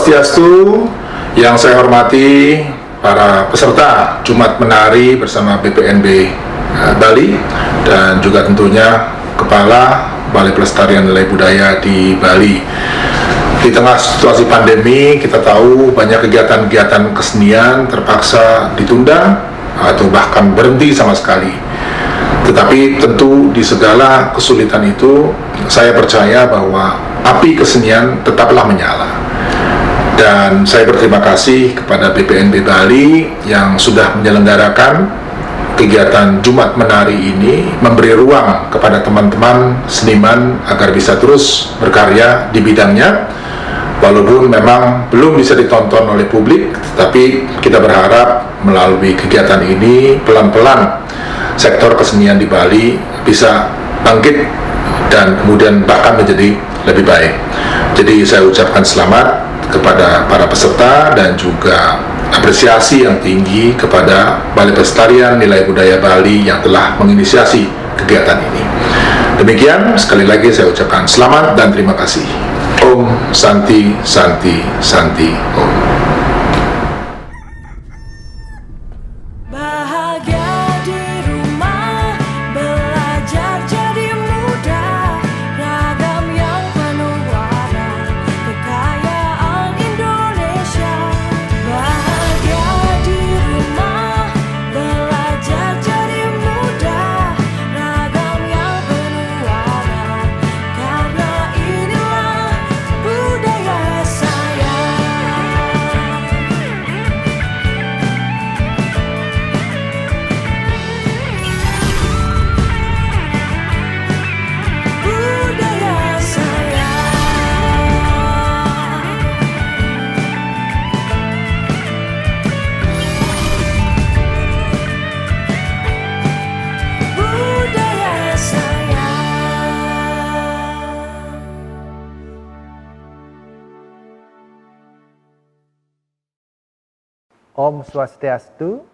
Swastiastu, yang saya hormati para peserta Jumat Menari bersama BPNB Bali dan juga tentunya Kepala Balai Pelestarian Nilai Budaya di Bali. Di tengah situasi pandemi, kita tahu banyak kegiatan-kegiatan kesenian terpaksa ditunda atau bahkan berhenti sama sekali. Tetapi tentu di segala kesulitan itu, saya percaya bahwa api kesenian tetaplah menyala. Dan saya berterima kasih kepada BPNB Bali yang sudah menyelenggarakan kegiatan Jumat Menari ini, memberi ruang kepada teman-teman seniman agar bisa terus berkarya di bidangnya. Walaupun memang belum bisa ditonton oleh publik, tetapi kita berharap melalui kegiatan ini pelan-pelan sektor kesenian di Bali bisa bangkit dan kemudian bahkan menjadi lebih baik. Jadi saya ucapkan selamat kepada para peserta dan juga apresiasi yang tinggi kepada Balai Pelestarian Nilai Budaya Bali yang telah menginisiasi kegiatan ini. Demikian, sekali lagi saya ucapkan selamat dan terima kasih. Om Santi Santi Santi Om. Om Swastiastu,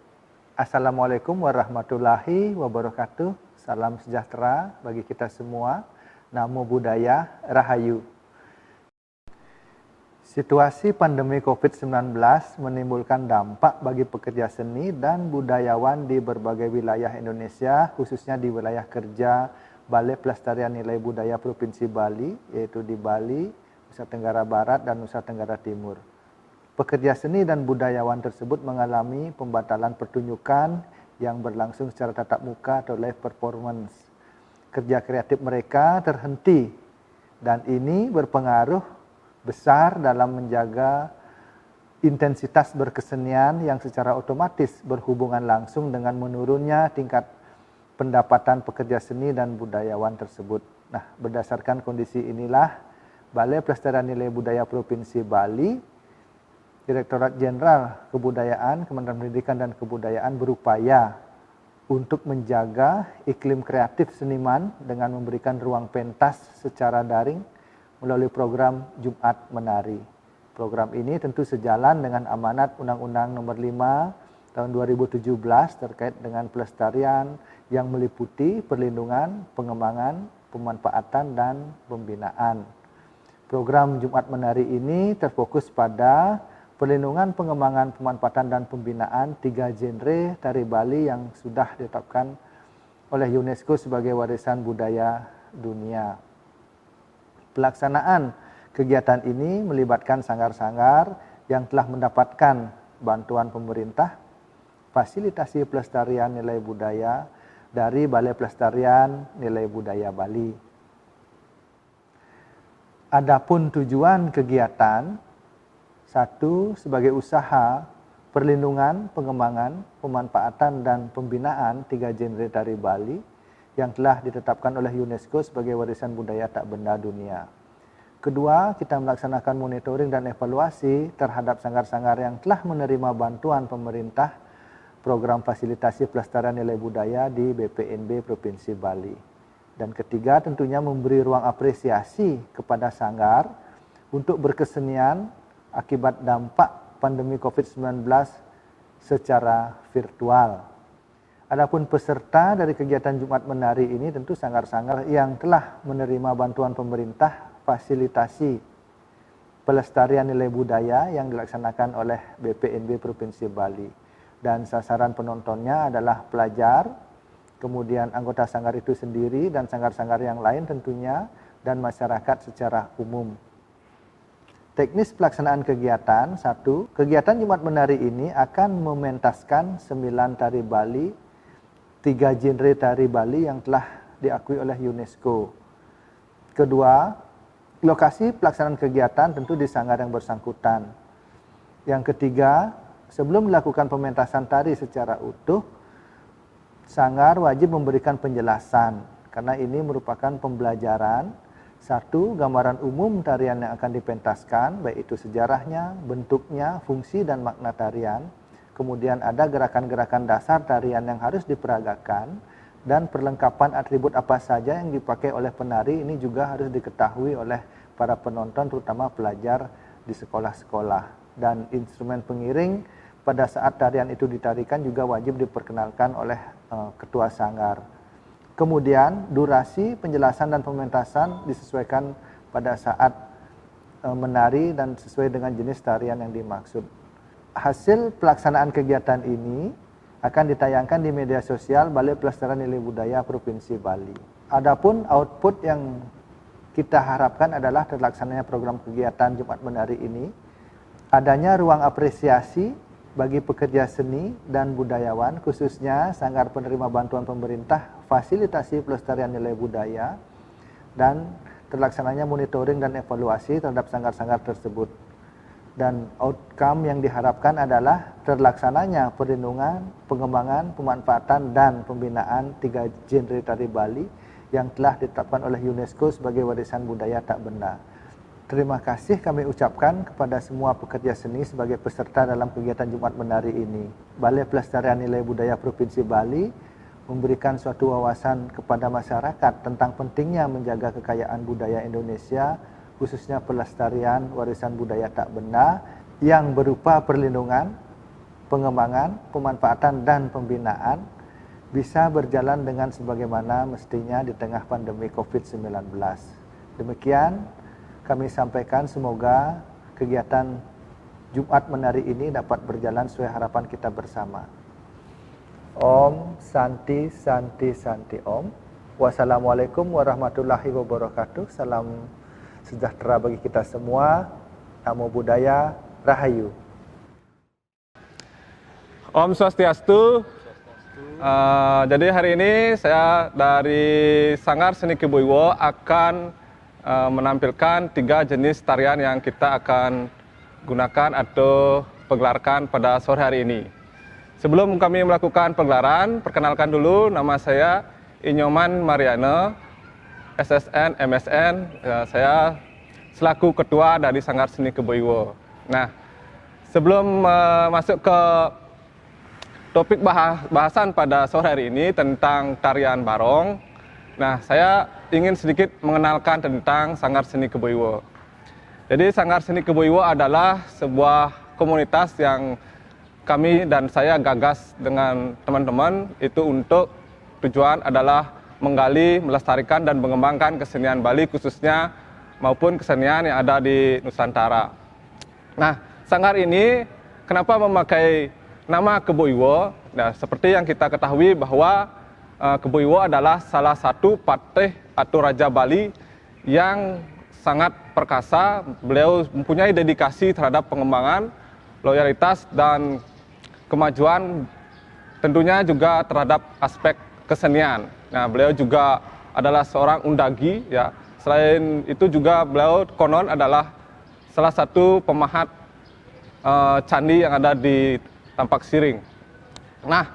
Assalamualaikum warahmatullahi wabarakatuh. Salam sejahtera bagi kita semua. Namo Buddhaya, Rahayu. Situasi pandemi COVID-19 menimbulkan dampak bagi pekerja seni dan budayawan di berbagai wilayah Indonesia, khususnya di wilayah kerja Balai Pelestarian Nilai Budaya Provinsi Bali, yaitu di Bali, Nusa Tenggara Barat, dan Nusa Tenggara Timur. Pekerja seni dan budayawan tersebut mengalami pembatalan pertunjukan yang berlangsung secara tatap muka atau live performance. Kerja kreatif mereka terhenti dan ini berpengaruh besar dalam menjaga intensitas berkesenian yang secara otomatis berhubungan langsung dengan menurunnya tingkat pendapatan pekerja seni dan budayawan tersebut. Nah, berdasarkan kondisi inilah Balai Pelestarian Nilai Budaya Provinsi Bali, Direktorat Jenderal Kebudayaan, Kementerian Pendidikan dan Kebudayaan berupaya untuk menjaga iklim kreatif seniman dengan memberikan ruang pentas secara daring melalui program Jumat Menari. Program ini tentu sejalan dengan amanat Undang-Undang Nomor 5 Tahun 2017 terkait dengan pelestarian yang meliputi perlindungan, pengembangan, pemanfaatan, dan pembinaan. Program Jumat Menari ini terfokus pada perlindungan, pengembangan, pemanfaatan, dan pembinaan 3 genre tari Bali yang sudah ditetapkan oleh UNESCO sebagai warisan budaya dunia. Pelaksanaan kegiatan ini melibatkan sanggar-sanggar yang telah mendapatkan bantuan pemerintah, fasilitasi pelestarian nilai budaya dari Balai Pelestarian Nilai Budaya Bali. Adapun tujuan kegiatan, satu, sebagai usaha perlindungan, pengembangan, pemanfaatan, dan pembinaan 3 genre tari Bali yang telah ditetapkan oleh UNESCO sebagai warisan budaya tak benda dunia. Kedua, kita melaksanakan monitoring dan evaluasi terhadap sanggar-sanggar yang telah menerima bantuan pemerintah program fasilitasi pelestarian nilai budaya di BPNB Provinsi Bali. Dan ketiga, tentunya memberi ruang apresiasi kepada sanggar untuk berkesenian akibat dampak pandemi COVID-19 secara virtual. Adapun peserta dari kegiatan Jumat Menari ini tentu sanggar-sanggar yang telah menerima bantuan pemerintah fasilitasi pelestarian nilai budaya yang dilaksanakan oleh BPNB Provinsi Bali. Dan sasaran penontonnya adalah pelajar, kemudian anggota sanggar itu sendiri dan sanggar-sanggar yang lain tentunya, dan masyarakat secara umum. Teknis pelaksanaan kegiatan, 1. Kegiatan Jumat Menari ini akan mementaskan 9 tari Bali, 3 genre tari Bali yang telah diakui oleh UNESCO. Kedua, lokasi pelaksanaan kegiatan tentu di sanggar yang bersangkutan. Yang ketiga, sebelum melakukan pementasan tari secara utuh, sanggar wajib memberikan penjelasan, karena ini merupakan pembelajaran. 1. Gambaran umum tarian yang akan dipentaskan, baik itu sejarahnya, bentuknya, fungsi dan makna tarian. Kemudian ada gerakan-gerakan dasar tarian yang harus diperagakan, dan perlengkapan atribut apa saja yang dipakai oleh penari ini juga harus diketahui oleh para penonton, terutama pelajar di sekolah-sekolah. Dan instrumen pengiring pada saat tarian itu ditarikan juga wajib diperkenalkan oleh ketua sanggar. Kemudian durasi, penjelasan dan pementasan disesuaikan pada saat menari dan sesuai dengan jenis tarian yang dimaksud. Hasil pelaksanaan kegiatan ini akan ditayangkan di media sosial Balai Pelestarian Nilai Budaya Provinsi Bali. Adapun output yang kita harapkan adalah terlaksananya program kegiatan Jumat Menari ini, adanya ruang apresiasi bagi pekerja seni dan budayawan, khususnya sanggar penerima bantuan pemerintah fasilitasi pelestarian nilai budaya, dan terlaksananya monitoring dan evaluasi terhadap sanggar-sanggar tersebut. Dan outcome yang diharapkan adalah terlaksananya perlindungan, pengembangan, pemanfaatan, dan pembinaan 3 genre tari Bali yang telah ditetapkan oleh UNESCO sebagai warisan budaya tak benda. Terima kasih kami ucapkan kepada semua pekerja seni sebagai peserta dalam kegiatan Jumat Menari ini. Balai Pelestarian Nilai Budaya Provinsi Bali memberikan suatu wawasan kepada masyarakat tentang pentingnya menjaga kekayaan budaya Indonesia, khususnya pelestarian warisan budaya tak benda yang berupa perlindungan, pengembangan, pemanfaatan, dan pembinaan bisa berjalan dengan sebagaimana mestinya di tengah pandemi COVID-19. Demikian kami sampaikan, semoga kegiatan Jumat Menari ini dapat berjalan sesuai harapan kita bersama. Om Santi Santi Santi Om. Wassalamualaikum warahmatullahi wabarakatuh. Salam sejahtera bagi kita semua. Namo Buddhaya, Rahayu. Om Swastiastu. Jadi hari ini saya dari Sanggar Seni Keboiwo akan menampilkan 3 jenis tarian yang kita akan gunakan atau penggelarkan pada sore hari ini. Sebelum kami melakukan pegelaran, perkenalkan dulu, nama saya Inyoman Mariana, SSN, MSN, saya selaku ketua dari Sanggar Seni Keboiwo. Nah, sebelum masuk ke topik bahasan pada sore hari ini tentang tarian barong, nah saya ingin sedikit mengenalkan tentang Sanggar Seni Keboiwo. Jadi Sanggar Seni Keboiwo adalah sebuah komunitas yang kami dan saya gagas dengan teman-teman itu untuk tujuan adalah menggali, melestarikan dan mengembangkan kesenian Bali khususnya maupun kesenian yang ada di Nusantara. Nah, sanggar ini kenapa memakai nama Keboiwo? Nah, seperti yang kita ketahui bahwa Keboiwo adalah salah satu patih atau Raja Bali yang sangat perkasa. Beliau mempunyai dedikasi terhadap pengembangan, loyalitas, dan kemajuan tentunya juga terhadap aspek kesenian. Nah, beliau juga adalah seorang undagi, ya. Selain itu juga beliau konon adalah salah satu pemahat candi yang ada di Tampak Siring. Nah,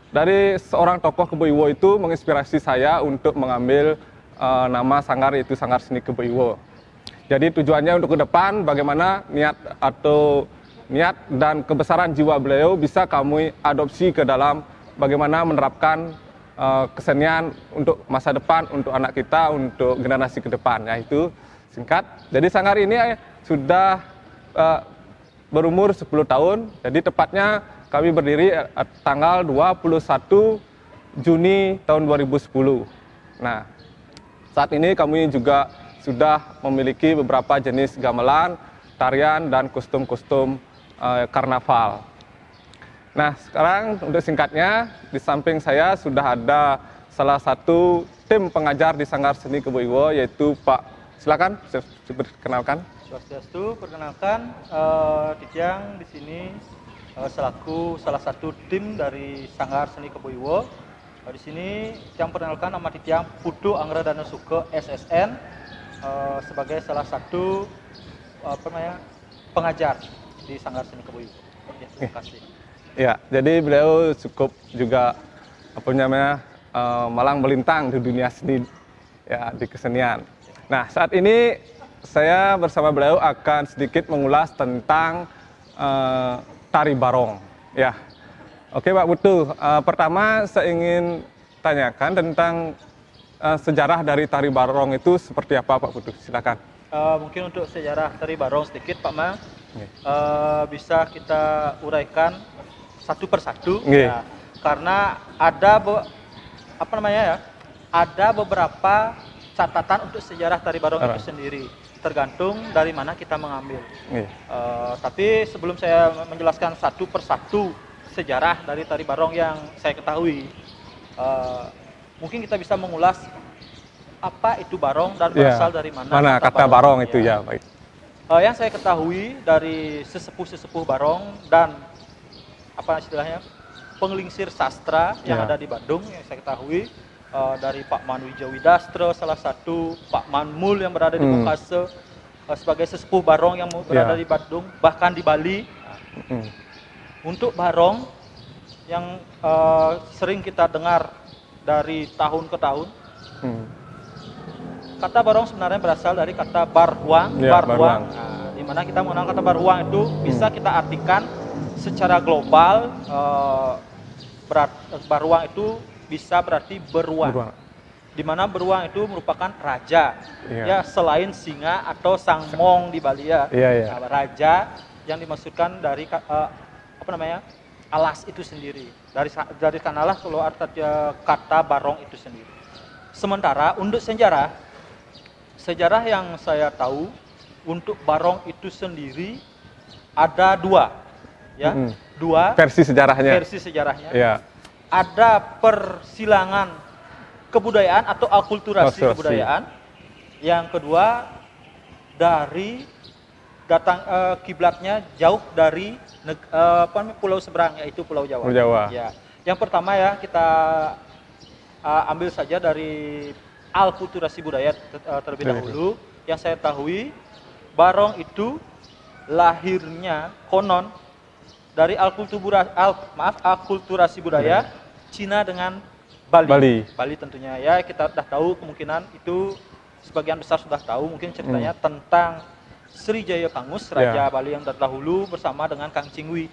dari seorang tokoh Keboiwo itu menginspirasi saya untuk mengambil nama sanggar, yaitu Sanggar Seni Keboiwo. Jadi tujuannya untuk ke depan bagaimana niat dan kebesaran jiwa beliau bisa kami adopsi ke dalam bagaimana menerapkan kesenian untuk masa depan, untuk anak kita, untuk generasi ke depan. Ya, itu singkat. Jadi sanggar ini sudah berumur 10 tahun. Jadi tepatnya kami berdiri tanggal 21 Juni tahun 2010. Nah, saat ini kami juga sudah memiliki beberapa jenis gamelan, tarian, dan kostum-kostum karnaval. Nah, sekarang untuk singkatnya, di samping saya sudah ada salah satu tim pengajar di Sanggar Seni Kebo Iwo, yaitu Pak, silakan diperkenalkan. Swastiastu, perkenalkan, Ditjang di sini selaku salah satu tim dari Sanggar Seni Kebo Iwo. Di sini yang perkenalkan nama Ditjang Putu Anggradana Suke SSN sebagai salah satu pengajar di Sanggar Seni Kebo Iwo. Ya, terima kasih. Ya, jadi beliau cukup juga malang melintang di dunia seni, ya, di kesenian. Nah, saat ini saya bersama beliau akan sedikit mengulas tentang tari barong. Ya, oke Pak Putu. Pertama saya ingin tanyakan tentang sejarah dari tari barong itu seperti apa Pak Putu? Silakan. Mungkin untuk sejarah tari barong sedikit Pak Ma, bisa kita uraikan satu persatu, ya, karena ada ada beberapa catatan untuk sejarah tari barong itu sendiri, tergantung dari mana kita mengambil. Tapi sebelum saya menjelaskan satu persatu sejarah dari tari barong yang saya ketahui, mungkin kita bisa mengulas apa itu barong dan berasal dari mana. Mana kata barong itu, ya, baik. Yang saya ketahui dari sesepuh-sesepuh barong dan apa istilahnya penglingsir sastra yang ada di Bandung yang saya ketahui, dari Pak Man Wijawidastra salah satu, Pak Man Mul yang berada di Bokase, sebagai sesepuh barong yang berada di Bandung, bahkan di Bali. Untuk barong yang sering kita dengar dari tahun ke tahun, kata barong sebenarnya berasal dari kata barhuang. Barhuang. Nah, di mana kita mengenal kata barhuang itu bisa kita artikan secara global, barhuang itu bisa berarti beruang. Di mana beruang itu merupakan raja, ya, selain singa atau sangmong di Bali, ya. Nah, raja yang dimaksudkan dari alas itu sendiri. Dari sanalah keluar kata barong itu sendiri. Sementara untuk sejarah yang saya tahu untuk barong itu sendiri ada dua. Ya, dua versi sejarahnya. Ya. Ada persilangan kebudayaan atau akulturasi kebudayaan. Yang kedua dari kiblatnya jauh dari pulau seberang, yaitu Pulau Jawa. Ya. Yang pertama ya kita ambil saja dari akulturasi budaya terlebih dahulu. Yang saya tahu barong itu lahirnya konon dari akulturasi budaya Cina dengan Bali tentunya, ya. Kita sudah tahu, kemungkinan itu sebagian besar sudah tahu mungkin ceritanya tentang Sri Jaya Pangus, Raja Bali yang terdahulu bersama dengan Kang Cingwi.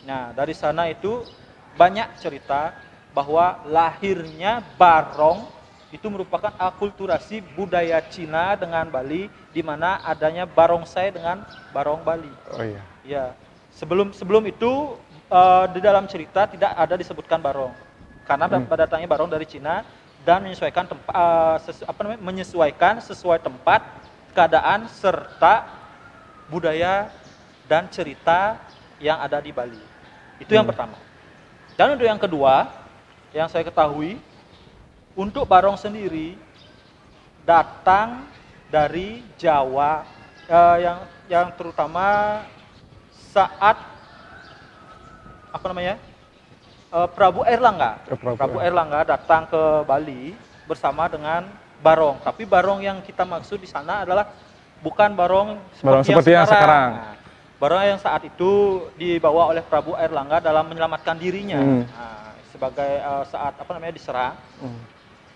Nah, dari sana itu banyak cerita bahwa lahirnya barong itu merupakan akulturasi budaya Cina dengan Bali, di mana adanya barongsai dengan barong Bali. Ya. Sebelum itu di dalam cerita tidak ada disebutkan barong, karena datangnya barong dari Cina dan menyesuaikan sesuai tempat, keadaan serta budaya dan cerita yang ada di Bali. Itu yang pertama. Dan untuk yang kedua, yang saya ketahui, untuk barong sendiri datang dari Jawa, yang terutama saat Prabu Airlangga datang ke Bali bersama dengan barong. Tapi barong yang kita maksud di sana adalah bukan barong seperti yang sekarang. Nah, barong yang saat itu dibawa oleh Prabu Airlangga dalam menyelamatkan dirinya, sebagai saat diserang.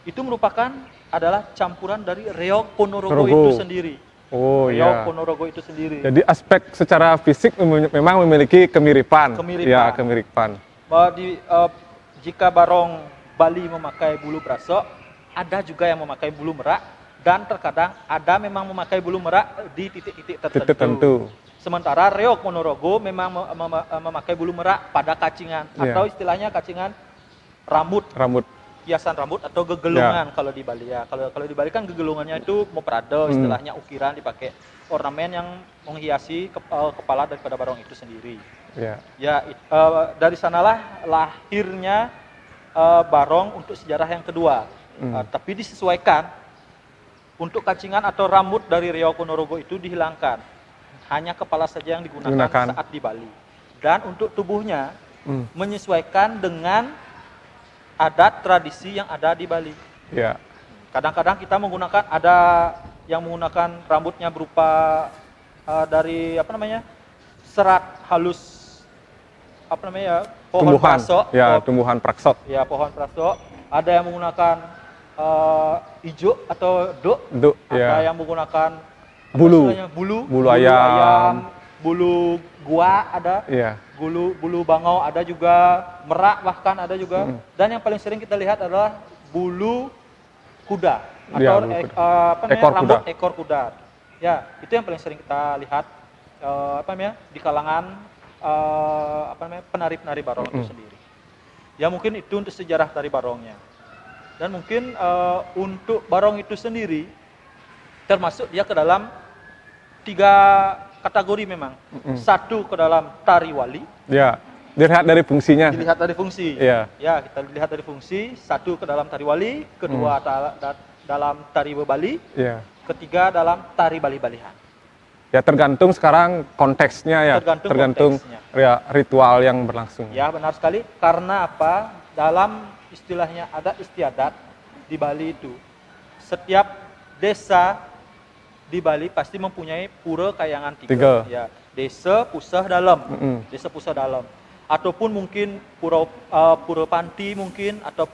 Itu merupakan adalah campuran dari reog Ponorogo itu sendiri. Ponorogo itu sendiri. Jadi aspek secara fisik memang memiliki kemiripan. Ya, kemiripan. Jika barong Bali memakai bulu brasok, ada juga yang memakai bulu merak, dan terkadang ada memang memakai bulu merak di titik-titik tertentu. Sementara reog Ponorogo memang memakai bulu merak pada kacingan, atau istilahnya kacingan rambut. hiasan rambut atau gegelungan kalau di Bali ya. Kalau di Bali kan gegelungannya itu moprado, istilahnya ukiran dipakai ornamen yang menghiasi kepala daripada barong itu sendiri. Dari sanalah lahirnya barong untuk sejarah yang kedua. Tapi disesuaikan untuk kacingan atau rambut dari Riau Ponorogo itu dihilangkan. Hanya kepala saja yang digunakan saat di Bali. Dan untuk tubuhnya menyesuaikan dengan adat tradisi yang ada di Bali. Kadang-kadang kita menggunakan, ada yang menggunakan rambutnya berupa dari serat halus pohon praso. Tumbuhan praksok. Pohon praso. Ada yang menggunakan ijo atau duk. Ada yang menggunakan bulu ayam, bulu gua ada. Bulu bangau ada juga, merak bahkan ada juga. Dan yang paling sering kita lihat adalah bulu kuda atau rambut ekor kuda. Ya, itu yang paling sering kita lihat di kalangan penari-penari barong itu sendiri. Ya mungkin itu untuk sejarah tari barongnya. Dan mungkin untuk barong itu sendiri termasuk dia ke dalam 3 kategori memang. Satu ke dalam tari wali. Dilihat dari fungsinya. Dilihat dari fungsi. Kita lihat dari fungsi. Satu ke dalam tari wali, kedua dalam tari bebali, ketiga dalam tari bali-balihan. Ya tergantung sekarang konteksnya tergantung ritual yang berlangsung. Ya benar sekali. Karena apa? Dalam istilahnya adat istiadat di Bali itu, setiap desa di Bali pasti mempunyai pura kayangan 3. Ya, desa pusah dalam. Desa pusah dalam. Ataupun mungkin pura panti mungkin, atau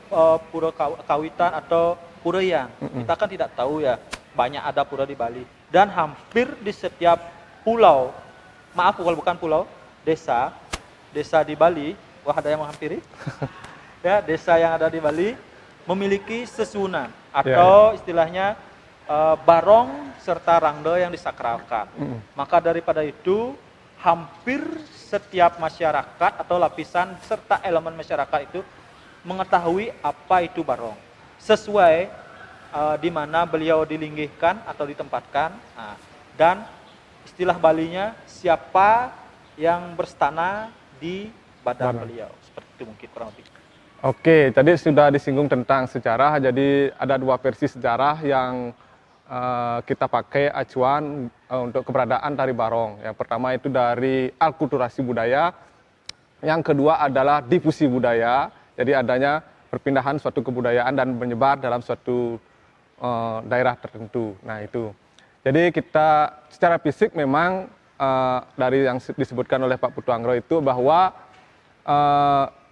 pura kawitan atau pura yang. Kita kan tidak tahu ya, banyak ada pura di Bali. Dan hampir di setiap pulau, maaf kalau bukan pulau, desa di Bali, ada yang menghampiri. Ya, desa yang ada di Bali memiliki sesunan atau istilahnya barong serta rangda yang disakralkan. Maka daripada itu hampir setiap masyarakat atau lapisan serta elemen masyarakat itu mengetahui apa itu barong, sesuai di mana beliau dilinggihkan atau ditempatkan, dan istilah Balinya siapa yang berstana di badan beliau. Seperti itu mungkin kurang lebih. Oke, tadi sudah disinggung tentang sejarah. Jadi ada 2 versi sejarah yang kita pakai acuan untuk keberadaan tari barong. Yang pertama itu dari alkulturasi budaya, yang kedua adalah difusi budaya, jadi adanya perpindahan suatu kebudayaan dan menyebar dalam suatu daerah tertentu. Nah itu, jadi kita secara fisik memang dari yang disebutkan oleh Pak Putu Anggro itu bahwa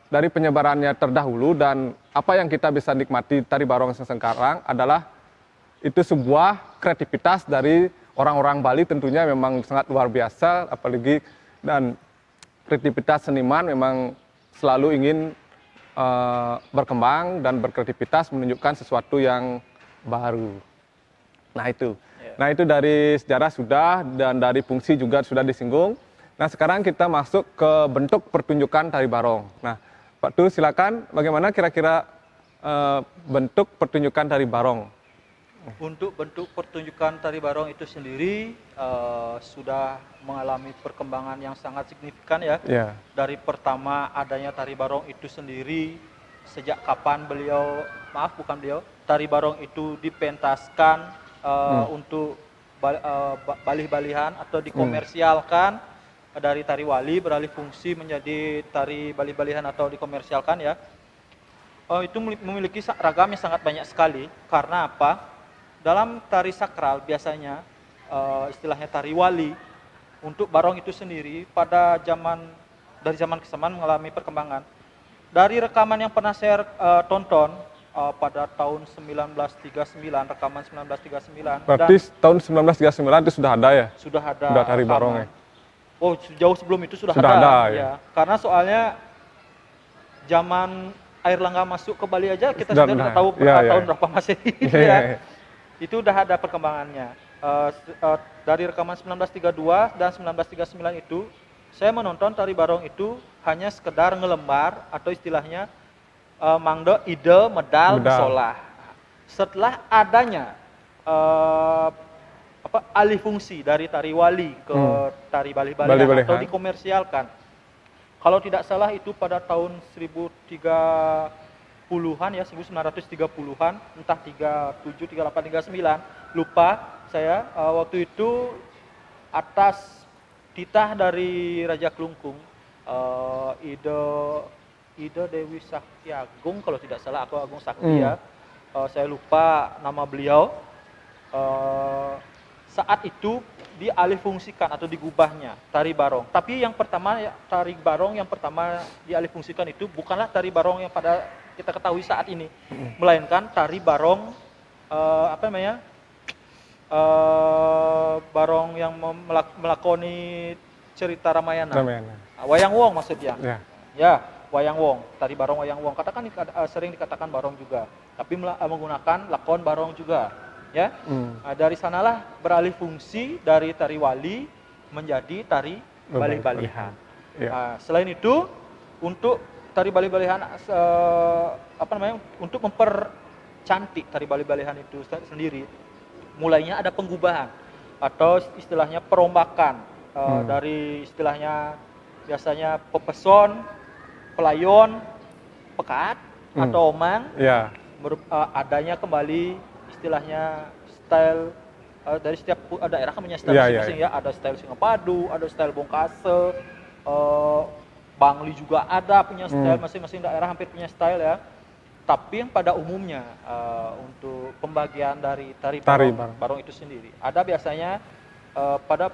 dari penyebarannya terdahulu dan apa yang kita bisa nikmati tari barong sekarang adalah itu sebuah kreativitas dari orang-orang Bali, tentunya memang sangat luar biasa, apalagi dan kreativitas seniman memang selalu ingin berkembang dan berkreativitas menunjukkan sesuatu yang baru. Nah itu dari sejarah sudah, dan dari fungsi juga sudah disinggung. Nah sekarang kita masuk ke bentuk pertunjukan tari barong. Nah Pak Tu silakan, bagaimana kira-kira bentuk pertunjukan tari barong? Untuk bentuk pertunjukan tari barong itu sendiri sudah mengalami perkembangan yang sangat signifikan ya. Dari pertama adanya tari barong itu sendiri, sejak kapan tari barong itu dipentaskan untuk balih-balihan atau dikomersialkan dari tari wali beralih fungsi menjadi tari balih-balihan atau dikomersialkan ya. Itu memiliki ragam yang sangat banyak sekali. Karena apa? Dalam tari sakral biasanya istilahnya tari wali, untuk barong itu sendiri dari zaman ke zaman mengalami perkembangan. Dari rekaman yang pernah saya tonton pada tahun 1939, rekaman 1939. Berarti tahun 1939 itu sudah ada ya? Sudah ada. Sudah tari barong ya? Oh, jauh sebelum itu sudah ada ya. Karena soalnya zaman Air Langga masuk ke Bali aja kita sudah tahu tahun berapa Masehi ya. Itu udah ada perkembangannya. Dari rekaman 1932 dan 1939 itu, saya menonton tari barong itu hanya sekedar ngelembar atau istilahnya mangdo ide medal Medal. musola. Setelah adanya alih fungsi dari tari wali ke tari Bali-Balihan Bali-Balihan. atau dikomersialkan. Kalau tidak salah itu pada tahun 1030-an ya, 1930-an, entah 37, 38, 39, lupa saya. Waktu itu atas titah dari Raja Klungkung, Ide Dewi Sakti Agung kalau tidak salah, atau Agung Sakti ya. Saya lupa nama beliau. Saat itu dialihfungsikan atau digubahnya tari barong. Tapi yang pertama tari barong yang pertama dialihfungsikan itu bukanlah tari barong yang pada kita ketahui saat ini, melainkan tari barong barong yang melakoni cerita Ramayana. Wayang Wong maksudnya. Ya, Wayang Wong, tari barong Wayang Wong. Katakan sering dikatakan barong juga, tapi menggunakan lakon barong juga. Ya, dari sanalah beralih fungsi dari tari wali menjadi tari Bali-Balihan. Selain itu, untuk tari Bali-Balihan untuk mempercantik tari Bali-Balihan itu sendiri, mulainya ada penggubahan atau istilahnya perombakan dari istilahnya biasanya pepeson, pelayon, pekat atau omang. Adanya kembali istilahnya style dari setiap daerah kan punya style masing-masing ya. Ada style Singapadu, ada style Bongkase, Bangli juga ada punya style, masing-masing daerah hampir punya style ya. Tapi yang pada umumnya untuk pembagian dari tari barong itu sendiri, ada biasanya pada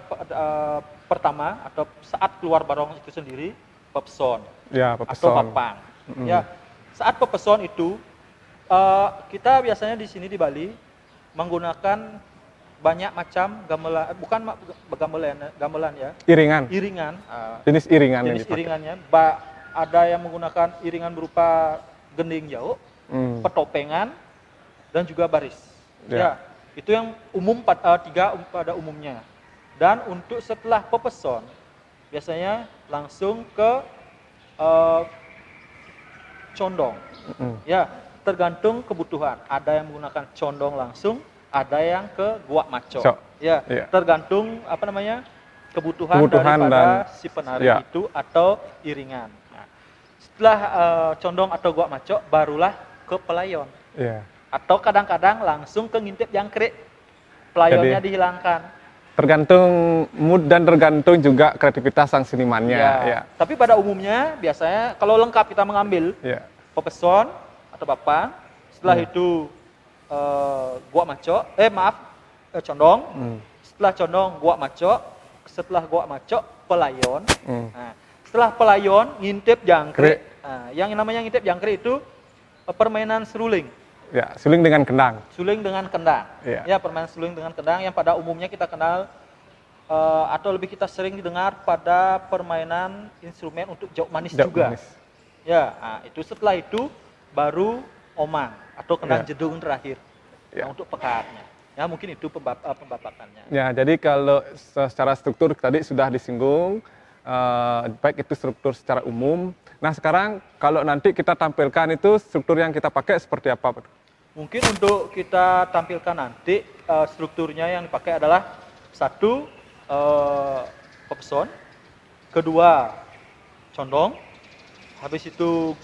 pertama atau saat keluar barong itu sendiri pepeson, atau bapang. Ya, saat pepeson itu kita biasanya di sini di Bali menggunakan banyak macam gamelan ya. Iringan. Jenis iringannya. Ada yang menggunakan iringan berupa gending jauh, petopengan, dan juga baris. Ya, itu yang umum tiga pada umumnya. Dan untuk setelah pepeson biasanya langsung ke condong. Ya, tergantung kebutuhan. Ada yang menggunakan condong langsung, ada yang ke guak maco. Ya, tergantung kebutuhan daripada si penari itu atau iringan. Nah, setelah condong atau guak maco, barulah ke pelayon. Atau kadang-kadang langsung ke ngintip jangkrik. Pelayonnya dihilangkan. Tergantung mood dan tergantung juga kreativitas sang senimannya. Tapi pada umumnya biasanya kalau lengkap kita mengambil pepeson atau bapang, setelah itu guak maco, condong, setelah condong guak maco, setelah guak maco pelayon, setelah pelayon ngintip jangkrik. Yang namanya ngintip jangkrik itu permainan seruling. Suling dengan kendang. Permainan suling dengan kendang yang pada umumnya kita kenal atau lebih kita sering dengar pada permainan instrumen untuk jauh manis juga. Itu setelah itu baru omang atau kendang jedung terakhir untuk pekatnya. Ya, mungkin itu pembapakannya. Ya, jadi kalau secara struktur tadi sudah disinggung, baik itu struktur secara umum. Nah, sekarang kalau nanti kita tampilkan itu struktur yang kita pakai seperti apa? Mungkin untuk kita tampilkan nanti strukturnya yang dipakai adalah satu pepeson, kedua condong, habis itu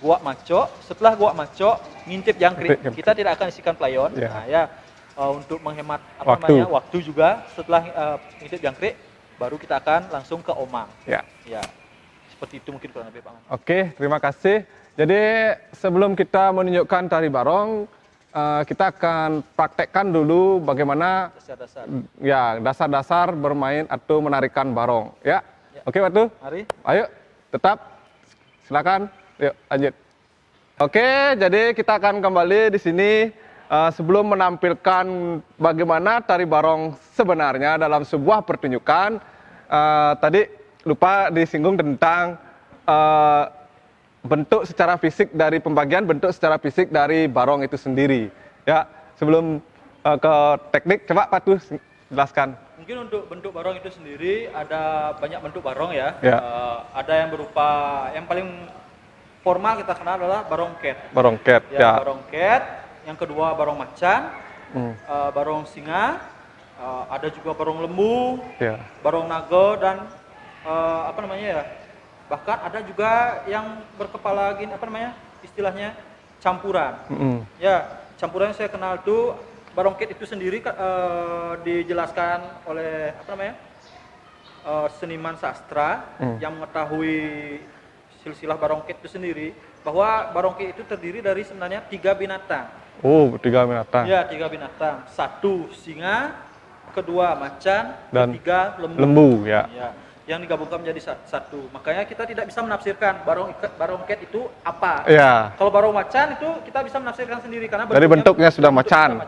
guak maco. Setelah guak maco ngintip jangkrik, kita tidak akan isikan pelayon. Untuk menghemat waktu juga. Setelah ngintip jangkrik baru kita akan langsung ke omang. Seperti itu mungkin kurang lebih, Pak. Oke, terima kasih. Jadi sebelum kita menunjukkan tari barong, kita akan praktekkan dulu bagaimana dasar-dasar bermain atau menarikan barong. Oke, Watu? Mari. Ayo, tetap. Silakan. Yuk, lanjut. Oke, jadi kita akan kembali di sini sebelum menampilkan bagaimana tari barong sebenarnya dalam sebuah pertunjukan. Tadi lupa disinggung tentang bentuk secara fisik dari pembagian bentuk secara fisik dari barong itu sendiri. Ya, sebelum ke teknik, coba Pak Tuh jelaskan. Mungkin untuk bentuk barong itu sendiri ada banyak bentuk barong ya. Ada yang berupa yang paling formal kita kenal adalah barongket. Barongket, ya. Barongket. Yang kedua barong macan, barong singa, ada juga barong lembu, Ya. barong naga dan apa namanya ya? Bahkan ada juga yang berkepala gini, apa namanya? Istilahnya campuran. Ya, campuran yang saya kenal itu barongket itu sendiri dijelaskan oleh apa namanya? Seniman sastra yang mengetahui silsilah barongket itu sendiri, bahwa barongket itu terdiri dari sebenarnya 3 binatang. Oh, 3 binatang. Ya, 3 binatang. 1 singa, kedua macan, Dan ketiga lembu. Lembu, ya. Ya, yang digabungkan menjadi satu. Makanya kita tidak bisa menafsirkan barongket itu apa. Ya. Kalau barong macan itu kita bisa menafsirkan sendiri karena Dari bentuknya sudah macan.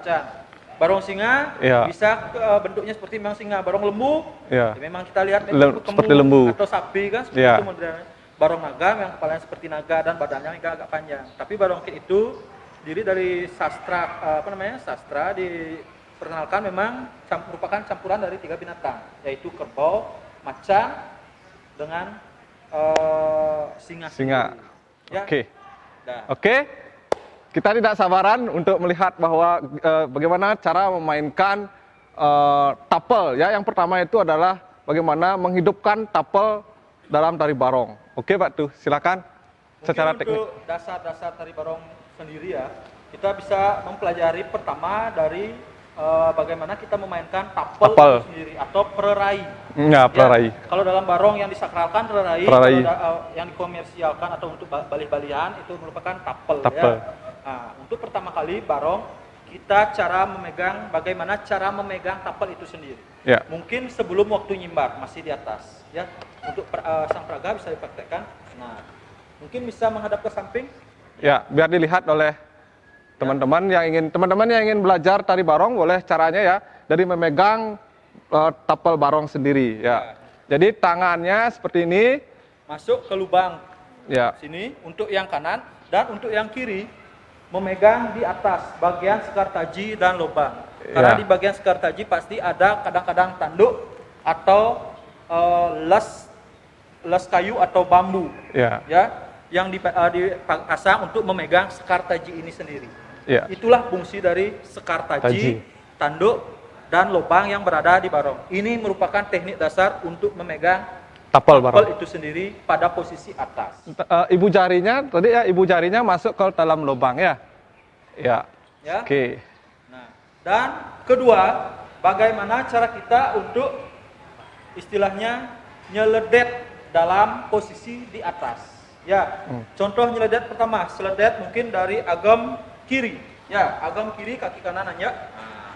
Barong singa Ya. bisa bentuknya seperti memang singa. Barong lembu Ya. ya memang kita lihat memang Seperti lembu. atau sapi kan seperti Ya. itu modelnya. Barong naga yang kepalanya seperti naga dan badannya agak panjang. Tapi barongket itu diri dari sastra sastra diperkenalkan memang merupakan campuran dari 3 binatang, yaitu kerbau, macan dengan singa. Ya. Oke. Nah. Oke. Kita tidak sabaran untuk melihat bahwa bagaimana cara memainkan tapel, ya. Yang pertama itu adalah bagaimana menghidupkan tapel dalam tari barong. Oke, Pak Tuh, silakan. Mungkin Secara untuk teknik. dasar-dasar tari barong sendiri ya, kita bisa mempelajari pertama dari bagaimana kita memainkan tapel itu sendiri atau pererai. Ya, pererai. Kalau dalam barong yang disakralkan pererai. Yang dikomersialkan atau untuk balih-balihan itu merupakan tapel. Ya. Nah, untuk pertama kali barong kita bagaimana cara memegang tapel itu sendiri. Ya. Mungkin sebelum waktu nyimbar masih di atas, ya. Untuk sang praga bisa dipraktekkan. Nah, mungkin bisa menghadap ke samping. Ya, biar dilihat oleh teman-teman yang ingin belajar tari barong, boleh caranya ya dari memegang tapel barong sendiri, ya. Jadi tangannya seperti ini masuk ke lubang. Ya. Sini untuk yang kanan dan untuk yang kiri memegang di atas bagian sekar taji dan lubang. Karena di bagian sekar taji pasti ada kadang-kadang tanduk atau les kayu atau bambu, ya, yang dipasang untuk memegang sekar taji ini sendiri. Ya. Itulah fungsi dari sekar taji, tanduk dan lubang yang berada di barong. Ini merupakan teknik dasar untuk memegang tapel itu sendiri pada posisi atas. Ibu jarinya masuk ke dalam lubang, ya. Ya. Oke. Nah, dan kedua, bagaimana cara kita untuk istilahnya nyeledet dalam posisi di atas. Ya. Contoh nyeledet pertama, seledet mungkin dari agam kiri. Ya, agam kiri kaki kanan nanjak. Nah,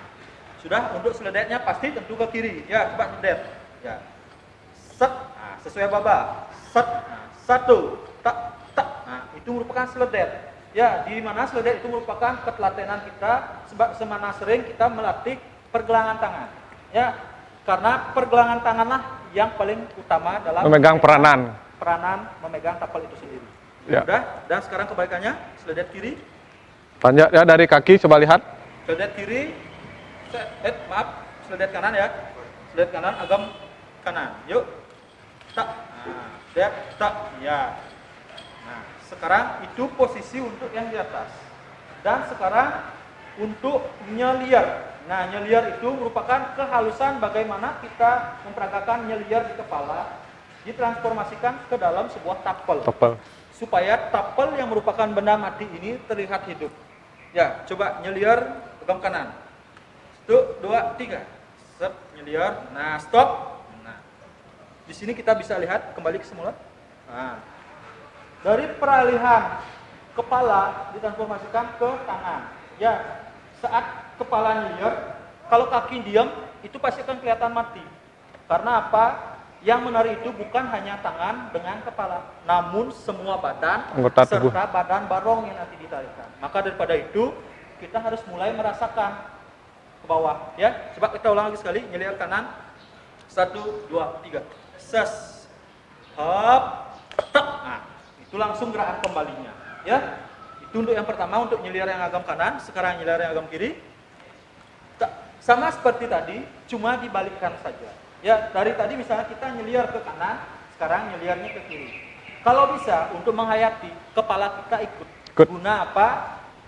sudah untuk seledetnya pasti tentu ke kiri. Ya, coba seledet. Ya. Set. Nah, sesuai baba. Set. Nah, 1 tak tak. Nah, itu merupakan seledet. Ya, di mana seledet itu merupakan ketelatenan kita semana sering kita melatih pergelangan tangan. Ya, karena pergelangan tanganlah yang paling utama dalam peranan memegang tapel itu sendiri. Ya. Sudah, dan sekarang kebalikannya, seledet kiri. Panjat ya dari kaki, coba lihat. Seledet kiri, seledet kanan ya. Seledet kanan, agam kanan. Yuk. Tak. Nah, tak. Ya. Nah, sekarang itu posisi untuk yang di atas. Dan sekarang untuk nyeliar. Nah, nyeliar itu merupakan kehalusan bagaimana kita memperagakan nyeliar di kepala ditransformasikan ke dalam sebuah tapel. Supaya tapel yang merupakan benda mati ini terlihat hidup. Ya, coba nyeliar pegang kanan. 1, 2, 3. Set, nyeliar. Nah, stop. Nah. Di sini kita bisa lihat kembali ke semula. Nah. Dari peralihan kepala ditransformasikan ke tangan. Ya, saat kepala nyeliar, kalau kaki diam, itu pasti akan kelihatan mati. Karena apa? Yang menari itu bukan hanya tangan dengan kepala, namun semua badan serta badan barong yang nanti ditarikan. Maka daripada itu, kita harus mulai merasakan ke bawah. Ya, coba kita ulang lagi sekali. Nyeliar kanan. 1, 2, 3. Ses. Hop. Tak. Nah, itu langsung gerakan kembalinya. Ya, itu untuk yang pertama, untuk nyeliar yang agam kanan. Sekarang nyeliar yang agam kiri. Sama seperti tadi, cuma dibalikkan saja. Ya, dari tadi misalnya kita nyeliar ke kanan, sekarang nyeliarnya ke kiri. Kalau bisa untuk menghayati, kepala kita ikut. Ikut. Guna apa?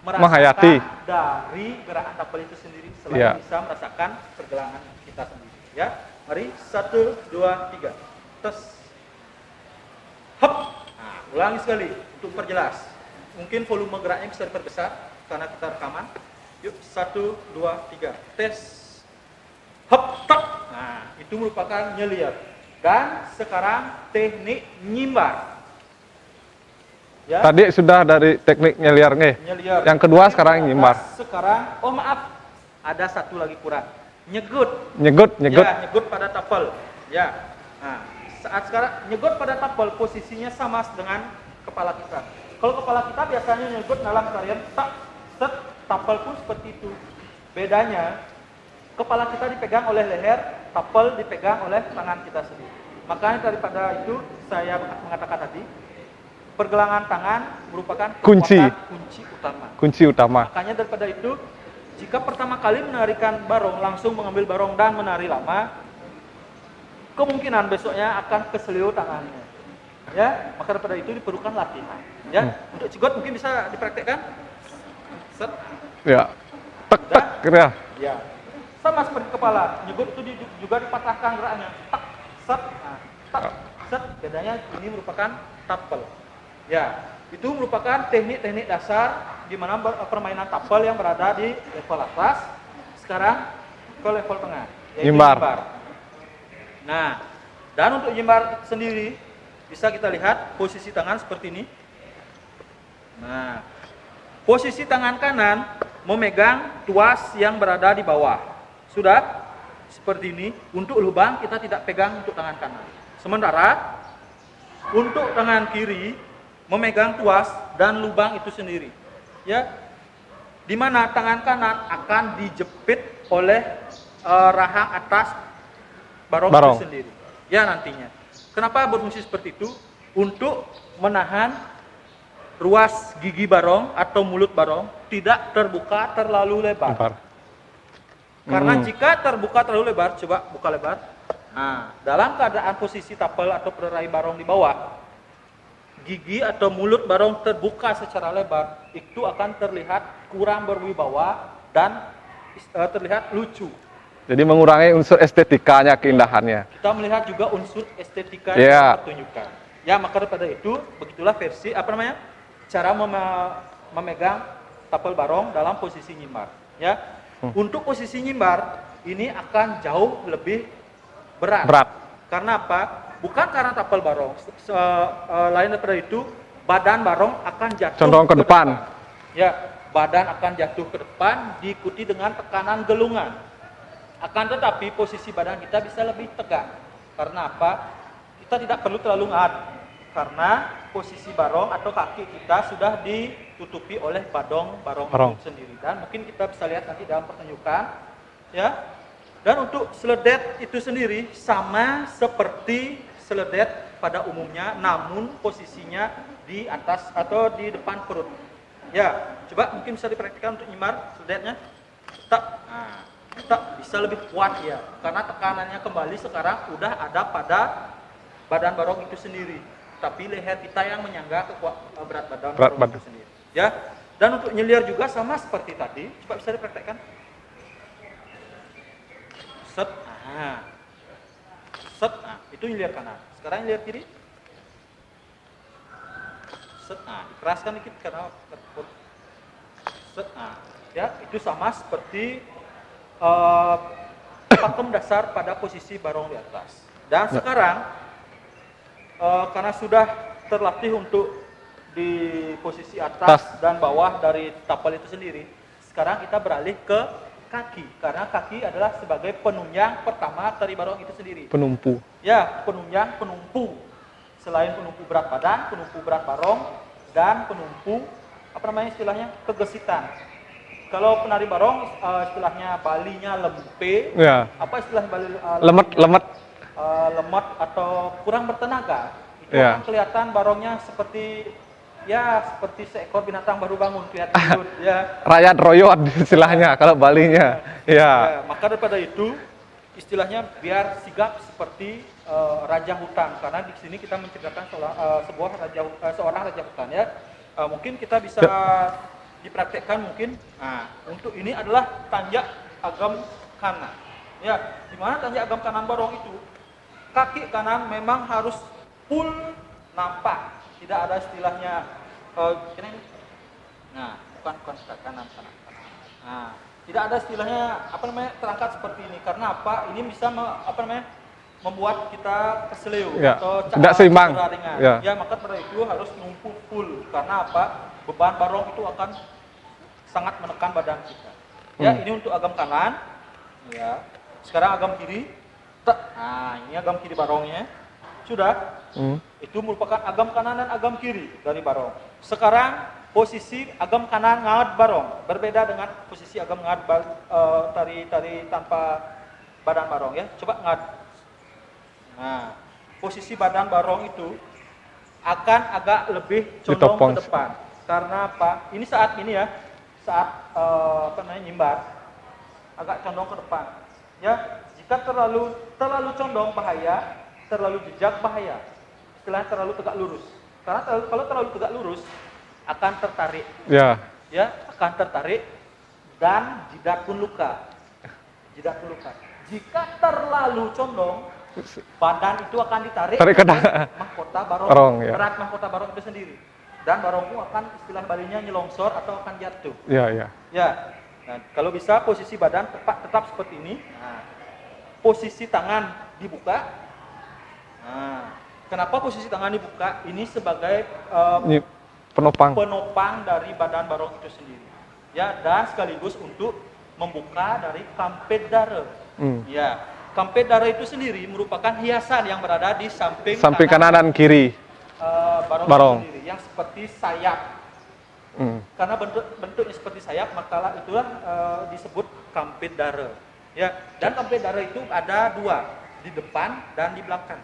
Merasakan Menghayati. dari gerakan tapel itu sendiri selain Ya. bisa merasakan pergelangan kita sendiri. Ya, mari 1, 2, 3. Tes. Hop. Nah, ulangi sekali untuk perjelas. Mungkin volume geraknya bisa diperbesar karena kita rekaman. Yuk, 1, 2, 3. Tes. Hop, tak. Nah, itu merupakan nyeliar. Dan sekarang teknik nyimbar. Ya. Tadi sudah dari teknik nyeliar nih. Nyeliar. Yang kedua sekarang nyimbar. Sekarang, oh maaf, ada satu lagi kurang. Nyegut. Nyegut. Ya, nyegut pada tapel. Ya. Nah, saat sekarang nyegut pada tapel posisinya sama dengan kepala kita. Kalau kepala kita biasanya nyegut dalam tarian tak, set, tapel pun seperti itu. Bedanya, kepala kita dipegang oleh leher, tapel dipegang oleh tangan kita sendiri. Makanya daripada itu saya mengatakan tadi, pergelangan tangan merupakan Kunci. kekuatan kunci utama. Kunci utama. Makanya daripada itu, jika pertama kali menarikan barong, langsung mengambil barong dan menari lama, kemungkinan besoknya akan keselio tangannya. Ya, maka daripada itu diperlukan latihan. Ya, untuk cigot mungkin bisa dipraktekkan. Set. Ya. Tek tek ya. Ya. Sama seperti kepala, nyegut itu juga dipatahkan geraknya. Tak, set, nah, tak, set. Bedanya ini merupakan tapel. Ya, itu merupakan teknik-teknik dasar di mana permainan tapel yang berada di level atas. Sekarang ke level tengah, yaitu Nyimbar. Nah, dan untuk nyimbar sendiri bisa kita lihat posisi tangan seperti ini. Nah, posisi tangan kanan memegang tuas yang berada di bawah. Sudah seperti ini. Untuk lubang kita tidak pegang untuk tangan kanan. Sementara untuk tangan kiri memegang tuas dan lubang itu sendiri. Ya. Di mana tangan kanan akan dijepit oleh rahang atas barong itu sendiri. Ya, nantinya. Kenapa berfungsi seperti itu? Untuk menahan ruas gigi barong atau mulut barong tidak terbuka terlalu lebar. Karena jika terbuka terlalu lebar, coba buka lebar. Nah, dalam keadaan posisi tapel atau peraih barong di bawah, gigi atau mulut barong terbuka secara lebar, itu akan terlihat kurang berwibawa dan terlihat lucu. Jadi mengurangi unsur estetikanya, keindahannya. Kita melihat juga unsur estetika Yeah. yang pertunjukan. Ya, maka daripada itu, begitulah versi cara memegang tapel barong dalam posisi nyimbar. Ya, untuk posisi nyimbar ini akan jauh lebih berat. Karena apa? Bukan karena tapel barong. Lain daripada itu, badan barong akan jatuh Condong ke depan. Ya, badan akan jatuh ke depan diikuti dengan tekanan gelungan. Akan tetapi posisi badan kita bisa lebih tegak. Karena apa? Kita tidak perlu terlalu ngadep. Karena posisi barong atau kaki kita sudah ditutupi oleh barong itu sendiri. Dan mungkin kita bisa lihat nanti dalam pertunjukan. Ya. Dan untuk seledet itu sendiri sama seperti seledet pada umumnya, namun posisinya di atas atau di depan perut. Ya, coba mungkin bisa dipraktikkan untuk nyimbar seledetnya. Tak, nah, tak bisa lebih kuat ya, karena tekanannya kembali sekarang udah ada pada badan barong itu sendiri. Tapi leher kita yang menyangga berat badan barong itu sendiri. Ya, dan untuk nyelir juga sama seperti tadi. Coba bisa dipraktekkan. Set, set, itu nyelir kanan. Sekarang nyelir kiri. Set, dikeraskan dikit karena set, ya itu sama seperti pakem dasar pada posisi barong di atas. Dan sekarang karena sudah terlatih untuk di posisi atas dan bawah dari tapel itu sendiri, sekarang kita beralih ke kaki, karena kaki adalah sebagai penunjang pertama dari barong itu sendiri. Penumpu. Ya, penunjang, penumpu. Selain penumpu berat badan, penumpu berat barong, dan penumpu istilahnya kegesitan. Kalau penari barong istilahnya Balinya lempe. Ya. Apa istilah Bali? Lemet. Lemet atau kurang bertenaga. Itu Ya. akan kelihatan barongnya seperti seekor binatang baru bangun, kelihatan hidup, ya. Rakyat royot istilahnya kalau Balinya. Ya. Maka daripada itu istilahnya biar sigap seperti raja hutan, karena di sini kita menceritakan seorang raja hutan ya. Mungkin kita bisa dipraktekkan mungkin. Nah, untuk ini adalah tanjak agam kanan. Ya, di mana tanjak agam kanan barong itu kaki kanan memang harus full nampak, tidak ada istilahnya bukan kanan. Nah, tidak ada istilahnya terangkat seperti ini, karena apa? Ini bisa membuat kita keseleo atau tidak seimbang. Ya, maka pada itu harus numpuk full, karena apa? Beban barong itu akan sangat menekan badan kita. Ya, ini untuk agam kanan. Ya, sekarang agam kiri. Nah, ini agam kiri barongnya. Sudah. Itu merupakan agam kanan dan agam kiri dari barong. Sekarang posisi agam kanan ngad barong berbeda dengan posisi agam ngad tari tanpa badan barong ya. Coba ngad. Nah, posisi badan barong itu akan agak lebih condong ke depan. Karena apa? Ini saat nyimbar agak condong ke depan. Ya, jika terlalu condong bahaya, terlalu jejak bahaya. Istilahnya terlalu tegak lurus. Karena kalau terlalu tegak lurus akan tertarik. Ya, akan tertarik dan jidat pun luka. Jika terlalu condong, badan itu akan ditarik ke mahkota barong, berat mahkota barong itu sendiri. Dan barong pun akan istilah Balinya nyelongsor atau akan jatuh. Ya. Nah, kalau bisa posisi badan tetap seperti ini. Nah, posisi tangan dibuka. Nah, kenapa posisi tangan dibuka? Ini sebagai penopang dari badan barong itu sendiri. Ya, dan sekaligus untuk membuka dari kampet dara. Ya, kampet dara itu sendiri merupakan hiasan yang berada di samping kanan dan kiri barong sendiri, yang seperti sayap. Karena bentuknya seperti sayap, maka itulah disebut kampet dara. Ya, dan kampet dara itu ada dua, di depan dan di belakang.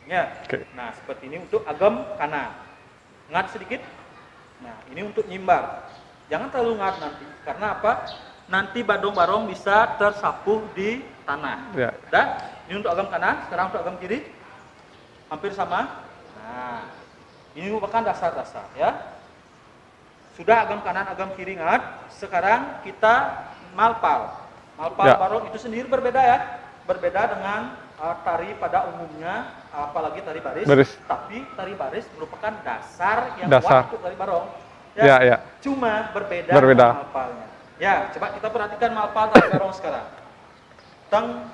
Ya. Nah, seperti ini untuk agam kanan. Ngat sedikit. Nah, ini untuk nyimbar. Jangan terlalu ngat nanti, karena apa? Nanti barong bisa tersapu di tanah. Ya. Dan ini untuk agam kanan, sekarang untuk agam kiri. Hampir sama. Nah, ini merupakan dasar-dasar ya. Sudah agam kanan, agam kiri ngat. Sekarang kita malpal. Barong itu sendiri berbeda ya. Berbeda dengan tari pada umumnya, apalagi tari baris. Tapi tari baris merupakan dasar yang kuat untuk tari barong. Ya. Cuma berbeda dengan malpalnya. Ya, coba kita perhatikan malpal tari barong sekarang. Teng.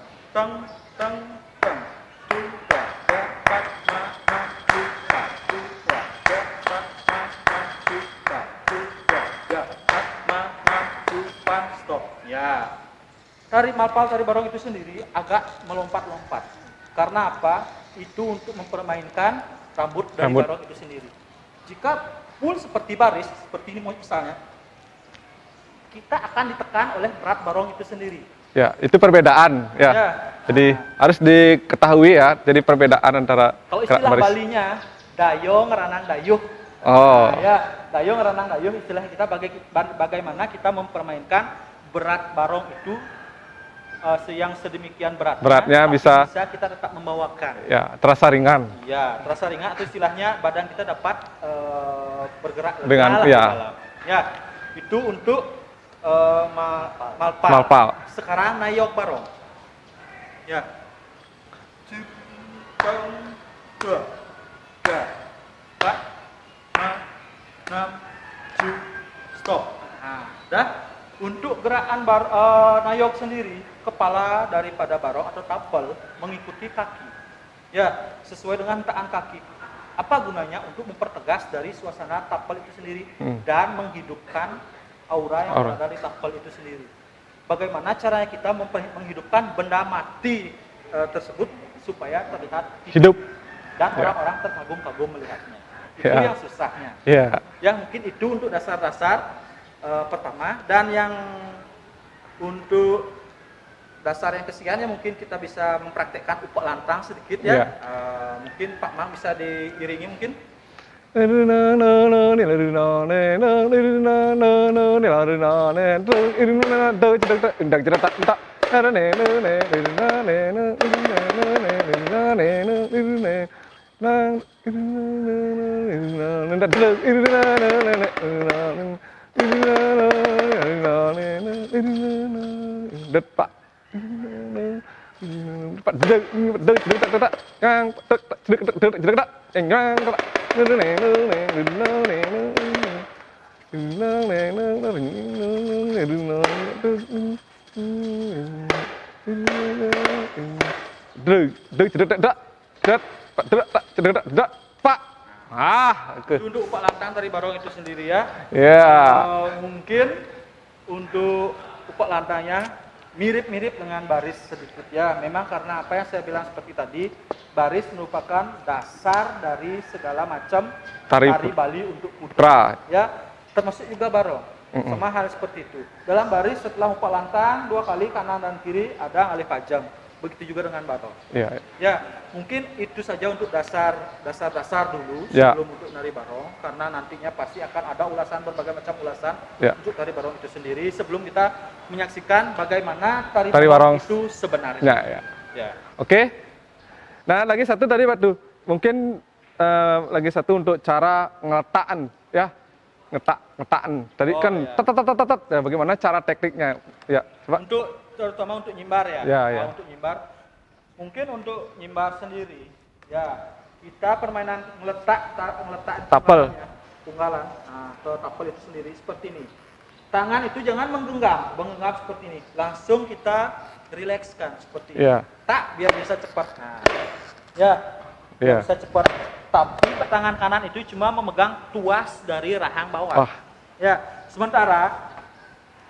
Tari malpal, tari barong itu sendiri agak melompat-lompat. Karena apa? Itu untuk mempermainkan rambut dari barong itu sendiri. Jika full seperti baris, seperti ini misalnya, kita akan ditekan oleh berat barong itu sendiri. Ya, itu perbedaan. Ya. Jadi harus diketahui ya. Jadi perbedaan antara kalau istilah baris. Balinya, dayong ranang dayuh. Dayong ranang dayuh istilah kita bagaimana kita mempermainkan berat barong itu yang sedemikian beratnya bisa kita tetap membawakan. Ya, terasa ringan. Ya, terasa ringan atau istilahnya badan kita dapat bergerak dengan dalam. Ya, itu untuk malpal. Sekarang nayok barong. Ya. Stop. Nah, dah. Untuk gerakan nayok sendiri, kepala daripada barong atau tapel mengikuti kaki. Ya, sesuai dengan hentaan kaki. Apa gunanya? Untuk mempertegas dari suasana tapel itu sendiri dan menghidupkan aura yang berada di tapel itu sendiri. Bagaimana caranya kita menghidupkan benda mati tersebut supaya terlihat hidup dan orang-orang terkagum-kagum melihatnya. Itu yang susahnya. Ya, mungkin itu untuk dasar-dasar pertama, dan yang untuk dasar yang kesekiannya mungkin kita bisa mempraktekkan upok lantang sedikit ya. Mungkin Pak Mang bisa diiringi mungkin. Pak. Pak. Untuk upak lantang tari barong itu sendiri ya. Ya. Mungkin untuk upak lantangnya mirip-mirip dengan baris sedikit ya. Memang karena apa yang saya bilang seperti tadi, baris merupakan dasar dari segala macam Tari Bali untuk putra. ya, termasuk juga barong. Sama hal seperti itu. Dalam baris setelah upak lantang 2 kali kanan dan kiri ada alif pajang. Begitu juga dengan barong. Ya. Ya, mungkin itu saja untuk dasar dulu Ya. sebelum untuk nari barong, karena nantinya pasti akan ada ulasan, berbagai macam ulasan Ya. untuk tari barong itu sendiri sebelum kita menyaksikan bagaimana tari Tari barong barong itu sebenarnya. Ya. Ya. Oke. Nah, lagi satu tadi Pak tuh. Mungkin lagi satu untuk cara ngeletaan ya. Ngetakan. Tadi Oh, kan ya. tet. Ya, bagaimana cara tekniknya? Ya, coba. Terutama untuk nyimbar ya. Ya, Nah, ya. untuk nyimbar, mungkin untuk nyimbar sendiri, ya kita permainan ngeletak Tapel. tunggalan, nah, ke tapel itu sendiri seperti ini. Tangan itu jangan menggenggam seperti ini. Langsung kita rilekskan seperti ini. Ya. Tak, biar bisa cepat. Nah, ya, Ya. biar bisa cepat. Tapi tangan kanan itu cuma memegang tuas dari rahang bawah. Wah. Ya, sementara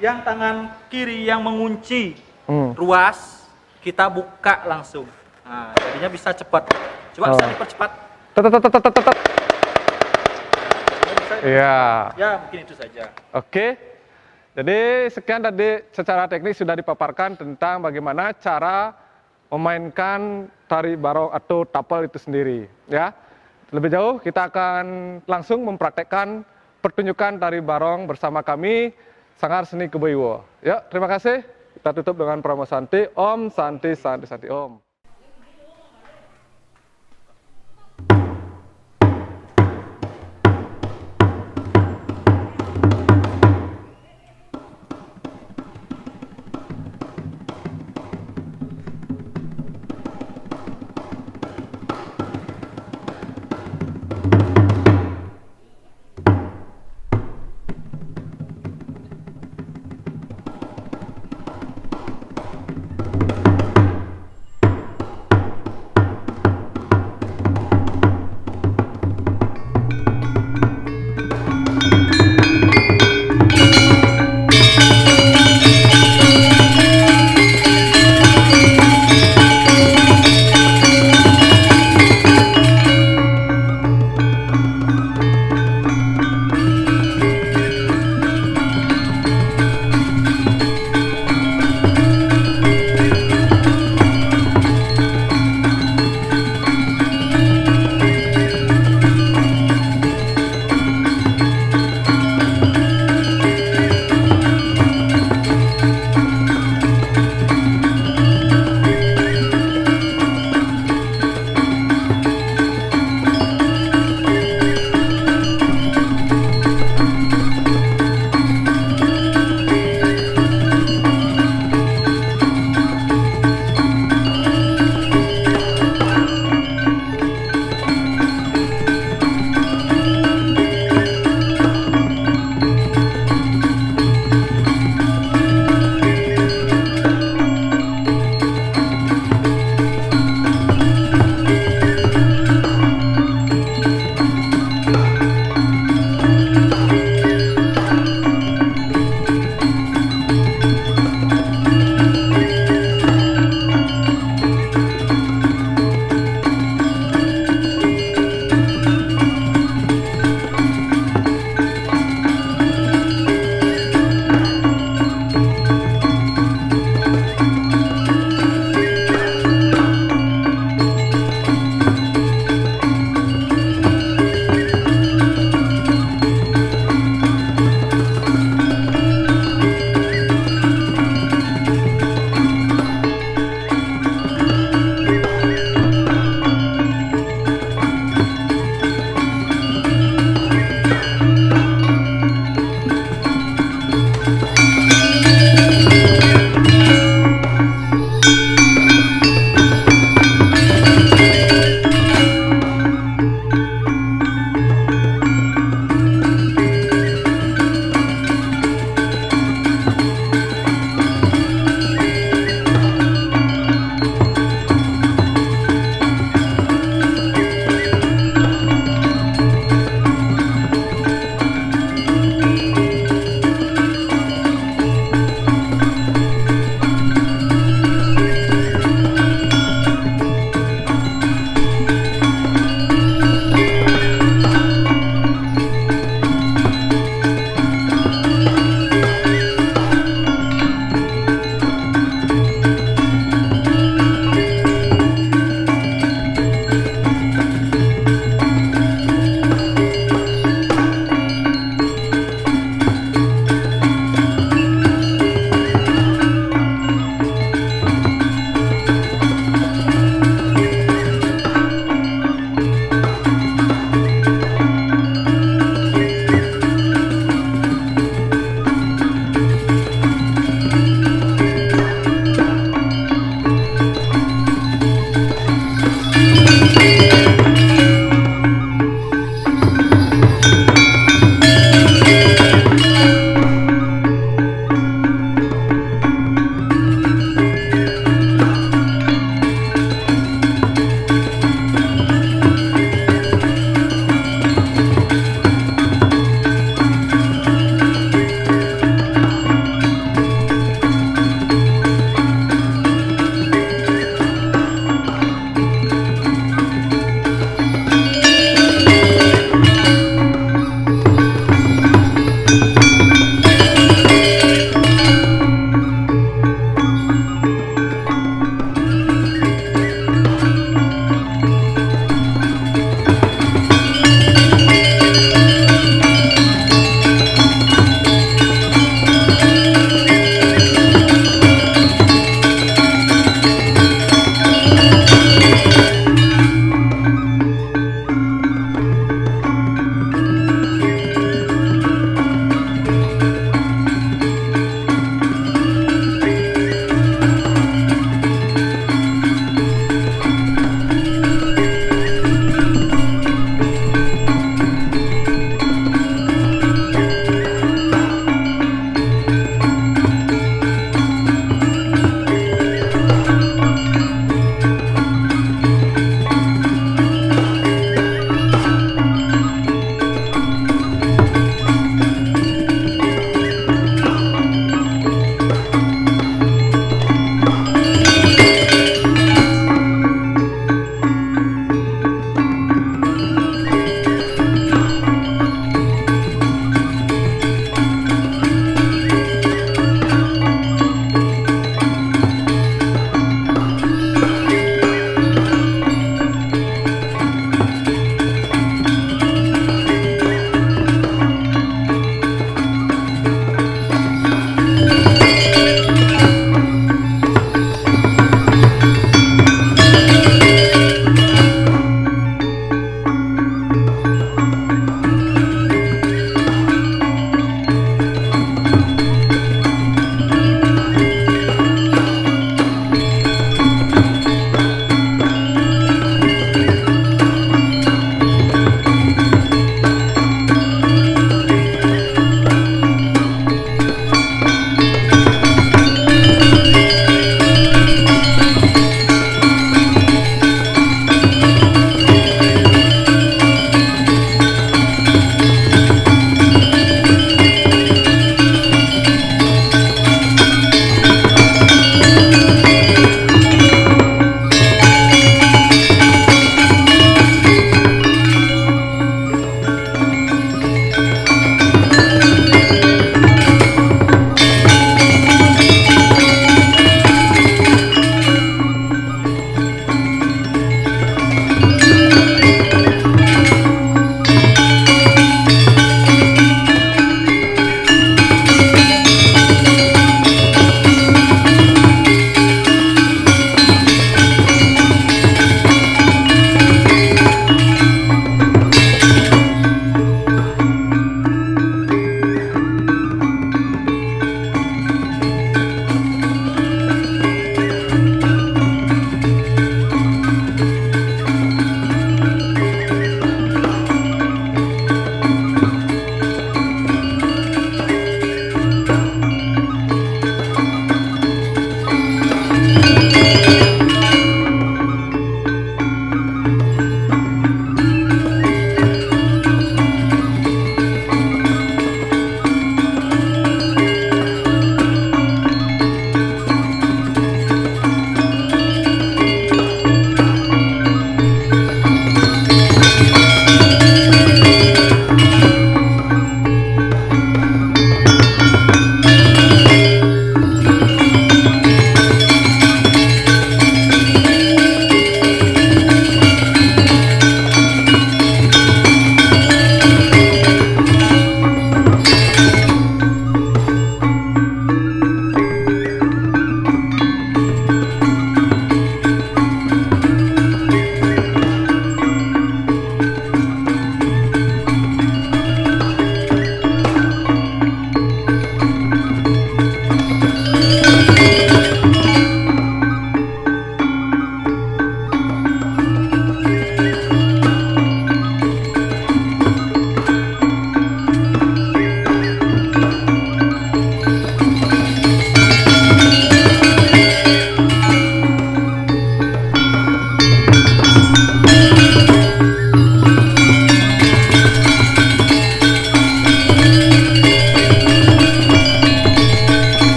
yang tangan kiri yang mengunci ruas, kita buka langsung. Nah, jadinya bisa cepat. Coba bisa dipercepat. Tet. Iya. Ya, mungkin itu saja. Oke. Jadi sekian tadi secara teknis sudah dipaparkan tentang bagaimana cara memainkan tari barong atau tapel itu sendiri, ya. Lebih jauh kita akan langsung mempraktekkan pertunjukan tari barong bersama kami Sanggar Seni Keboiwo. Ya, terima kasih. Kita tutup dengan Pramu Santi. Om Santi Santi Santi Om.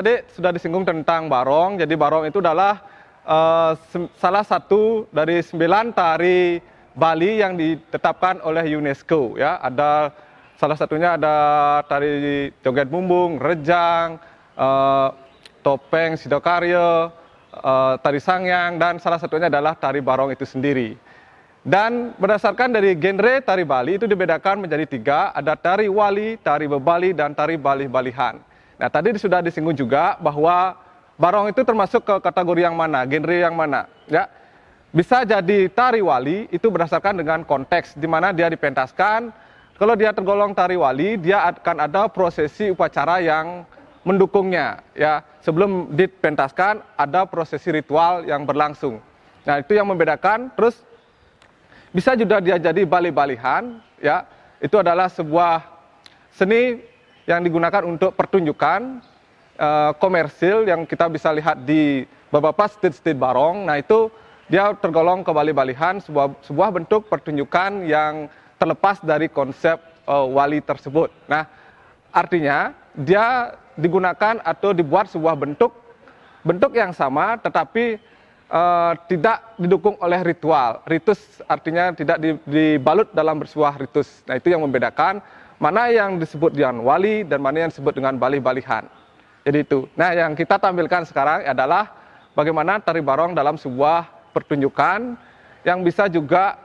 Tadi sudah disinggung tentang barong. Jadi barong itu adalah salah satu dari 9 tari Bali yang ditetapkan oleh UNESCO. Ya, ada salah satunya ada tari joget bumbung, rejang, topeng sidokarya, tari sangyang, dan salah satunya adalah tari barong itu sendiri. Dan berdasarkan dari genre tari Bali itu dibedakan menjadi 3, ada tari wali, tari bebali, dan tari balih-balihan. Nah, tadi sudah disinggung juga bahwa barong itu termasuk ke kategori yang mana, genre yang mana. Ya, bisa jadi tari wali itu berdasarkan dengan konteks di mana dia dipentaskan. Kalau dia tergolong tari wali, dia akan ada prosesi upacara yang mendukungnya. Ya, sebelum dipentaskan ada prosesi ritual yang berlangsung. Nah, itu yang membedakan. Terus bisa juga dia jadi balih-balihan. Ya, itu adalah sebuah seni yang digunakan untuk pertunjukan komersil yang kita bisa lihat di beberapa stage barong. Nah, itu dia tergolong ke balih-balihan, sebuah bentuk pertunjukan yang terlepas dari konsep wali tersebut. Nah, artinya dia digunakan atau dibuat sebuah bentuk yang sama, tetapi tidak didukung oleh ritual. Ritus artinya tidak dibalut dalam bersebuah ritus. Nah, itu yang membedakan mana yang disebut dengan wali dan mana yang disebut dengan balih-balihan. Jadi itu. Nah, yang kita tampilkan sekarang adalah bagaimana tari barong dalam sebuah pertunjukan yang bisa juga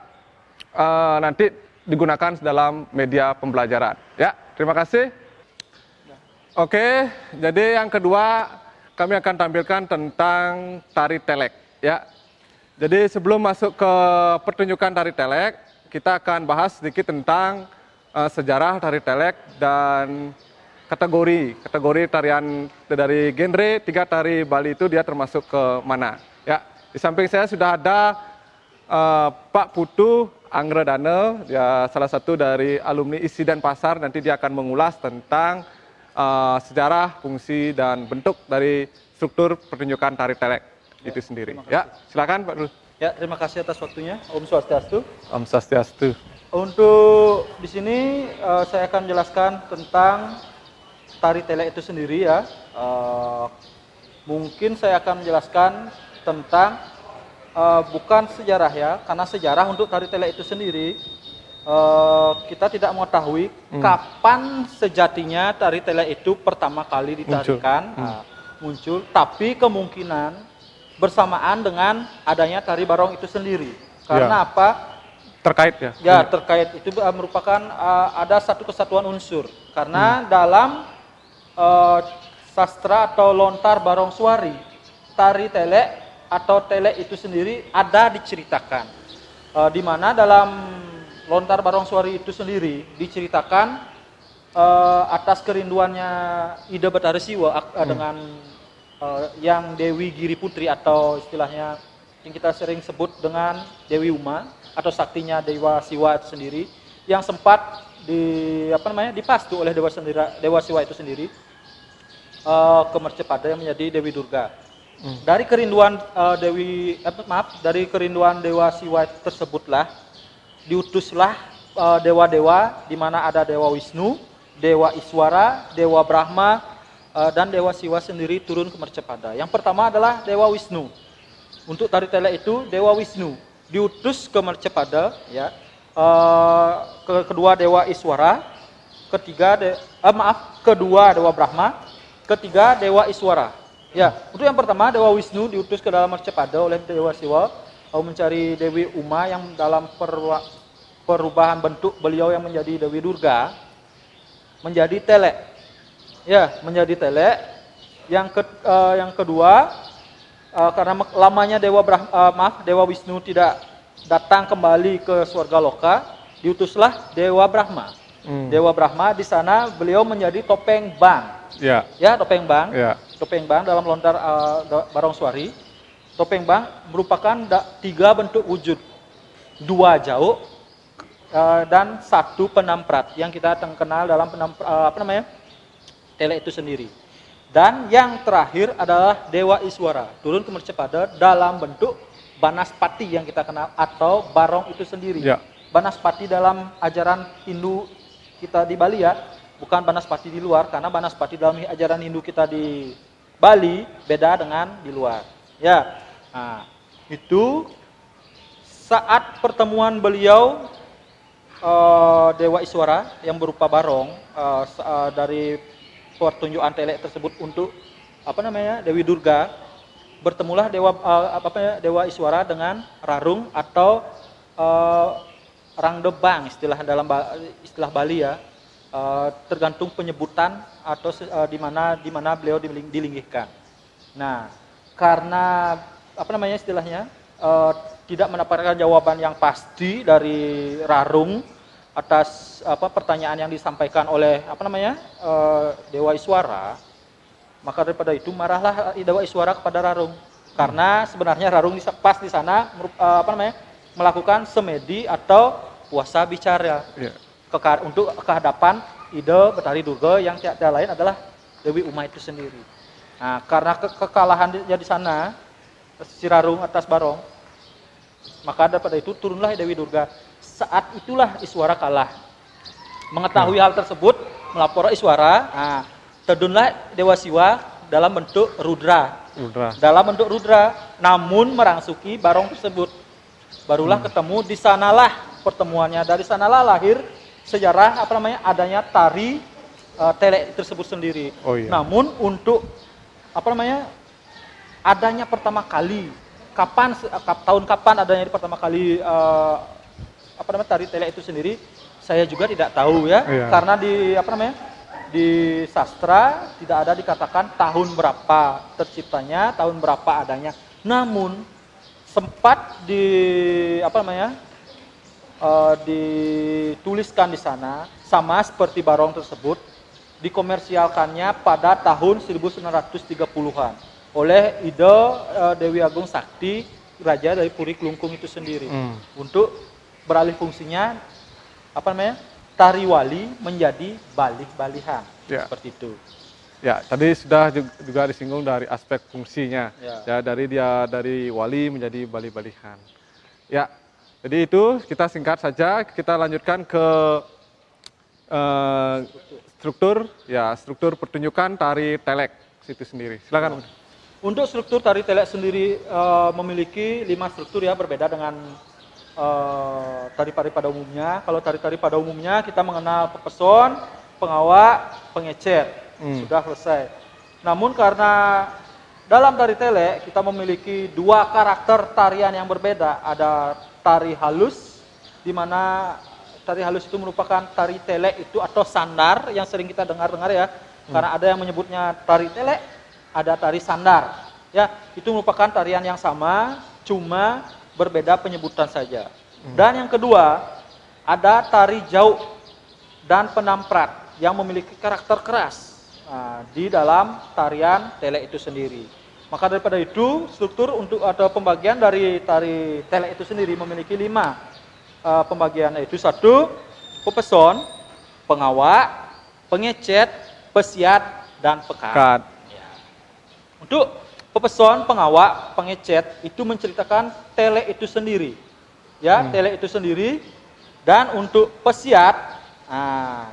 nanti digunakan dalam media pembelajaran. Ya, terima kasih. Oke, jadi yang kedua kami akan tampilkan tentang tari telek. Ya, jadi sebelum masuk ke pertunjukan tari telek, kita akan bahas sedikit tentang sejarah tari telek dan kategori tarian dari genre 3 tari Bali itu dia termasuk ke mana. Ya, di samping saya sudah ada Pak Putu Anggredana, ya salah satu dari alumni ISI dan Pasar. Nanti dia akan mengulas tentang sejarah, fungsi dan bentuk dari struktur pertunjukan tari telek itu sendiri. Ya, silakan Pak Dul. Ya, terima kasih atas waktunya. Om Swastiastu. Om Swastiastu. Untuk di sini saya akan menjelaskan tentang tari telek itu sendiri ya. Mungkin saya akan menjelaskan tentang bukan sejarah ya, karena sejarah untuk tari telek itu sendiri kita tidak mengetahui kapan sejatinya tari telek itu pertama kali ditarikan muncul, tapi kemungkinan bersamaan dengan adanya tari barong itu sendiri. Karena ya. Apa? Terkait ya? Ya, terkait itu merupakan ada satu kesatuan unsur. Karena dalam sastra atau lontar barong suari, tari telek atau telek itu sendiri ada diceritakan. Di mana dalam lontar barong suari itu sendiri diceritakan atas kerinduannya Ida Bathara Siwa dengan yang Dewi Giri Putri atau istilahnya yang kita sering sebut dengan Dewi Uma atau saktinya Dewa Siwa itu sendiri yang sempat dipastu oleh Dewa Siwa itu sendiri ke Mercepada yang menjadi Dewi Durga. Dari kerinduan dari kerinduan Dewa Siwa tersebutlah diutuslah dewa-dewa di mana ada Dewa Wisnu, Dewa Iswara, Dewa Brahma dan Dewa Siwa sendiri turun ke Mercapada. Yang pertama adalah Dewa Wisnu. Untuk tari telek itu Dewa Wisnu diutus ke Mercapada, ya. Kedua Dewa Iswara, kedua Dewa Brahma, ketiga Dewa Iswara. Ya, untuk yang pertama Dewa Wisnu diutus ke dalam Mercapada oleh Dewa Siwa mencari Dewi Uma yang dalam perubahan bentuk beliau yang menjadi Dewi Durga menjadi telek. Ya, menjadi telek. Yang kedua, karena lamanya Dewa Wisnu tidak datang kembali ke surga loka, diutuslah Dewa Brahma. Dewa Brahma di sana beliau menjadi topeng bang. Ya. Ya, topeng bang. Ya. Topeng bang dalam lontar Barongswari. Topeng bang merupakan 3 bentuk wujud. 2 jauk dan 1 penamprat yang kita kenal dalam telek itu sendiri. Dan yang terakhir adalah Dewa Iswara, turun ke Mercapada dalam bentuk Banaspati yang kita kenal atau Barong itu sendiri. Ya. Banaspati dalam ajaran Hindu kita di Bali, ya, bukan Banaspati di luar, karena Banaspati dalam ajaran Hindu kita di Bali beda dengan di luar. Ya, nah, itu saat pertemuan beliau Dewa Iswara yang berupa Barong dari pertunjukan telek tersebut untuk Dewi Durga, bertemulah Dewa Iswara dengan Rarung atau Rangdebang istilah Bali, ya. Tergantung penyebutan atau di mana beliau dilinggihkan. Nah, karena istilahnya tidak mendapatkan jawaban yang pasti dari Rarung atas pertanyaan yang disampaikan oleh Dewa Iswara, maka daripada itu marahlah Dewa Iswara kepada Rarung, karena sebenarnya Rarung pas di sana melakukan semedi atau puasa bicara. Ya. Untuk kehadapan ide Betari Durga yang tiada lain adalah Dewi Uma itu sendiri. Nah, karena kekalahan di sana si Rarung atas Barong, maka daripada itu turunlah Dewi Durga. Saat itulah Iswara kalah. Mengetahui hal tersebut, melapor Iswara. Nah, terjunlah Dewa Siwa dalam bentuk Rudra. Dalam bentuk Rudra, namun merangsuki Barong tersebut. Barulah ketemu, di sanalah pertemuannya. Dari sanalah lahir sejarah adanya tari telek tersebut sendiri. Oh, iya. Namun untuk adanya pertama kali tahun kapan adanya pertama kali tari telek itu sendiri, saya juga tidak tahu, ya. Iya. Karena di sastra tidak ada dikatakan tahun berapa terciptanya, tahun berapa adanya. Namun sempat dituliskan di sana, sama seperti Barong tersebut, dikomersialkannya pada tahun 1930-an oleh Ide Dewi Agung Sakti, Raja dari Puri Klungkung itu sendiri, untuk beralih fungsinya tari wali menjadi balih-balihan, ya. Seperti itu. Ya, tadi sudah juga disinggung dari aspek fungsinya, ya, dari wali menjadi balih-balihan. Ya. Jadi itu kita singkat saja, kita lanjutkan ke struktur pertunjukan tari telek itu sendiri. Silakan. Untuk struktur tari telek sendiri memiliki 5 struktur, ya, berbeda dengan tari-tari pada umumnya. Kalau tari-tari pada umumnya kita mengenal pepeson, pengawak, pengecet, sudah selesai. Namun karena dalam tari telek kita memiliki 2 karakter tarian yang berbeda, ada tari halus, di mana tari halus itu merupakan tari telek itu atau sandar yang sering kita dengar-dengar, ya. Karena ada yang menyebutnya tari telek, ada tari sandar. Ya, itu merupakan tarian yang sama, cuma berbeda penyebutan saja. Dan yang kedua, ada tari jauk dan penamprat yang memiliki karakter keras di dalam tarian telek itu sendiri. Maka daripada itu, struktur atau pembagian dari tari telek itu sendiri memiliki 5 pembagian, yaitu 1, pepeson, pengawak, pengecet, pesiat, dan pekat. Ya. Untuk pepeson, pengawak, pengecet itu menceritakan telek itu sendiri, ya, telek itu sendiri. Dan untuk pesiat,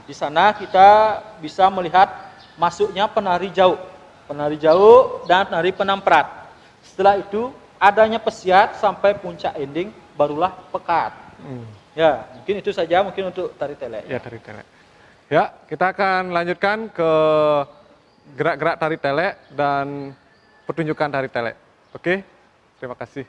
di sana kita bisa melihat masuknya penari jauh dan penari penamprat. Setelah itu adanya pesiat sampai puncak ending barulah pekat. Ya, mungkin itu saja mungkin untuk tari telek. Ya, tari telek. Ya, kita akan lanjutkan ke gerak-gerak tari telek dan pertunjukan tari telek. Oke, terima kasih.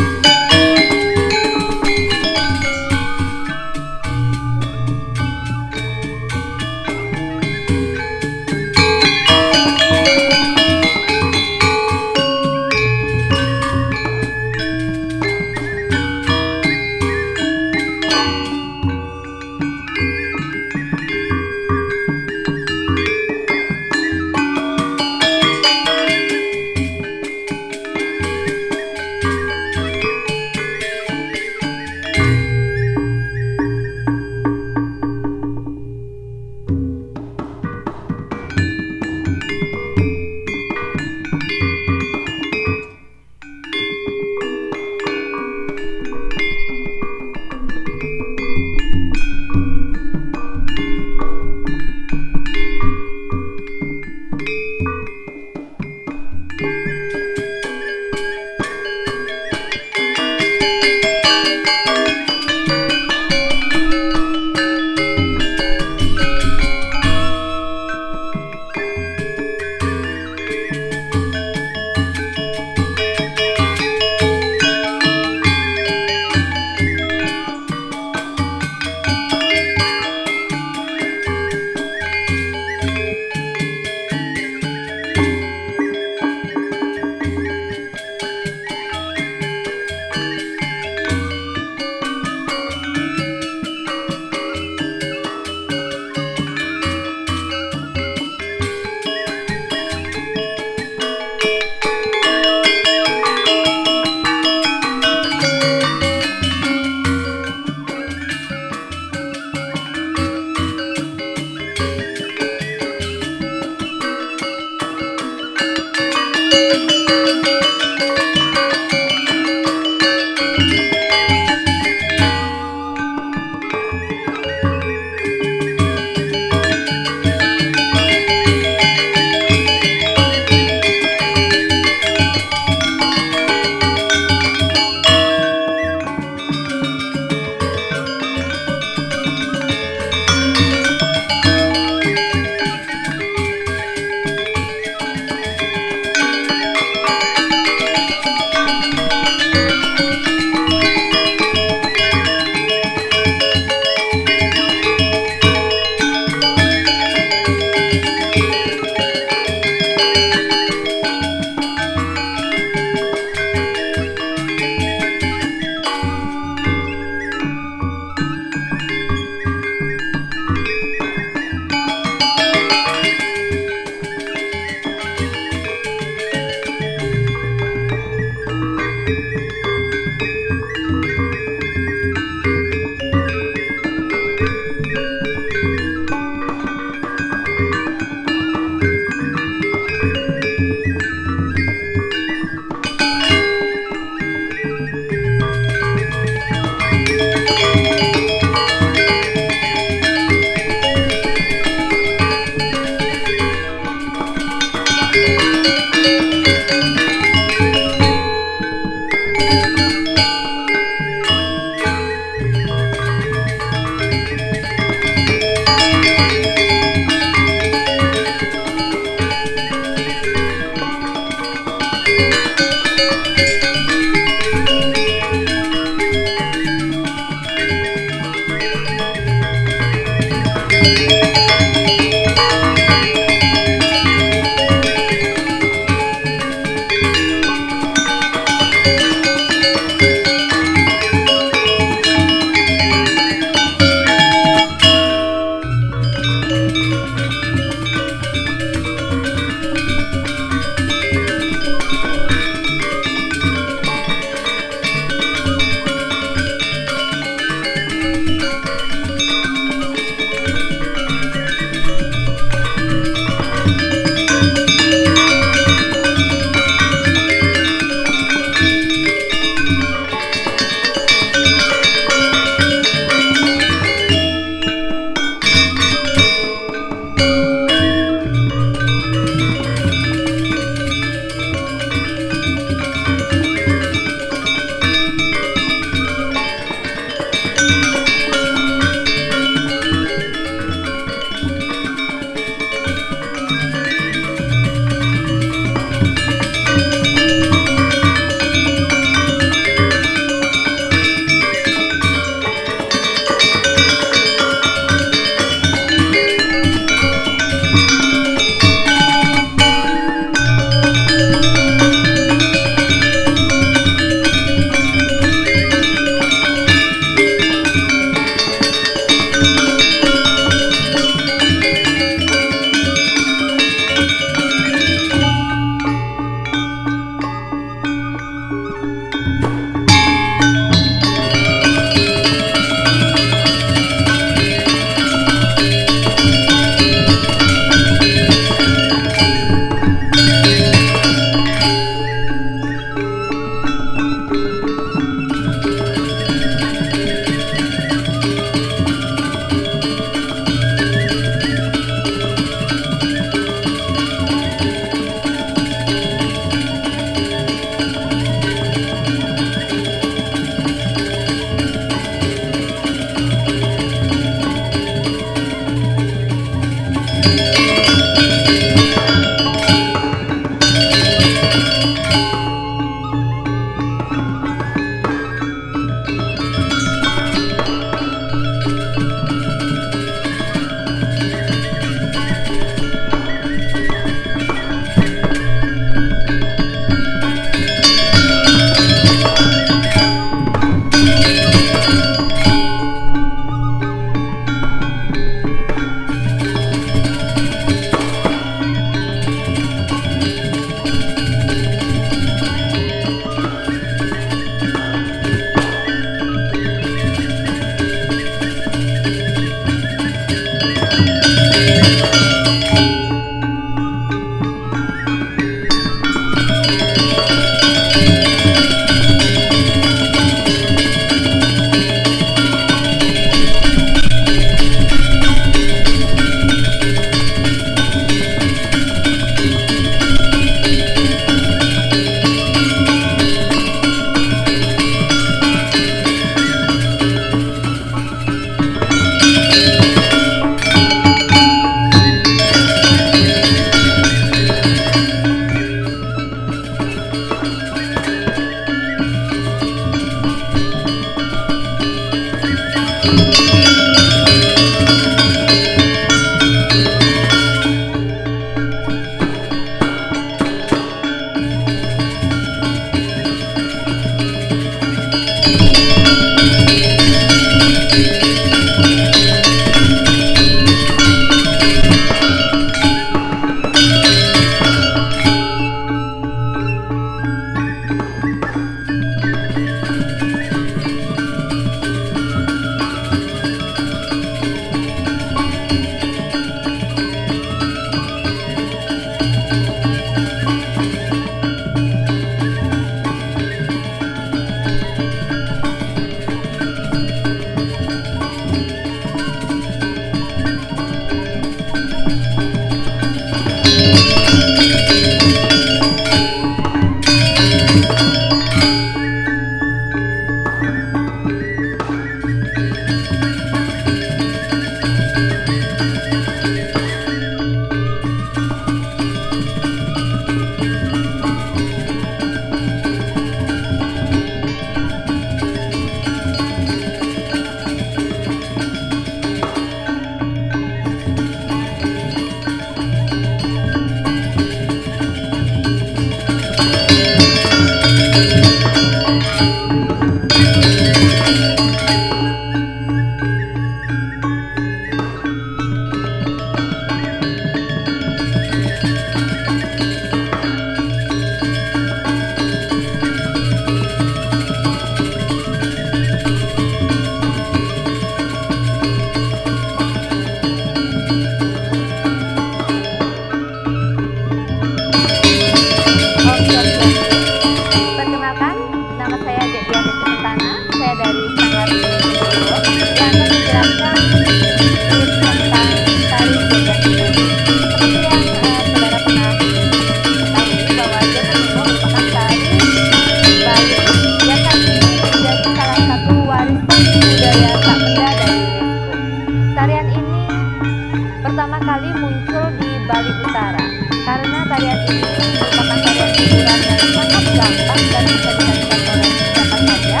merupakan tarian hiburan yang sangat gampang dan bisa dilakukan oleh siapa saja.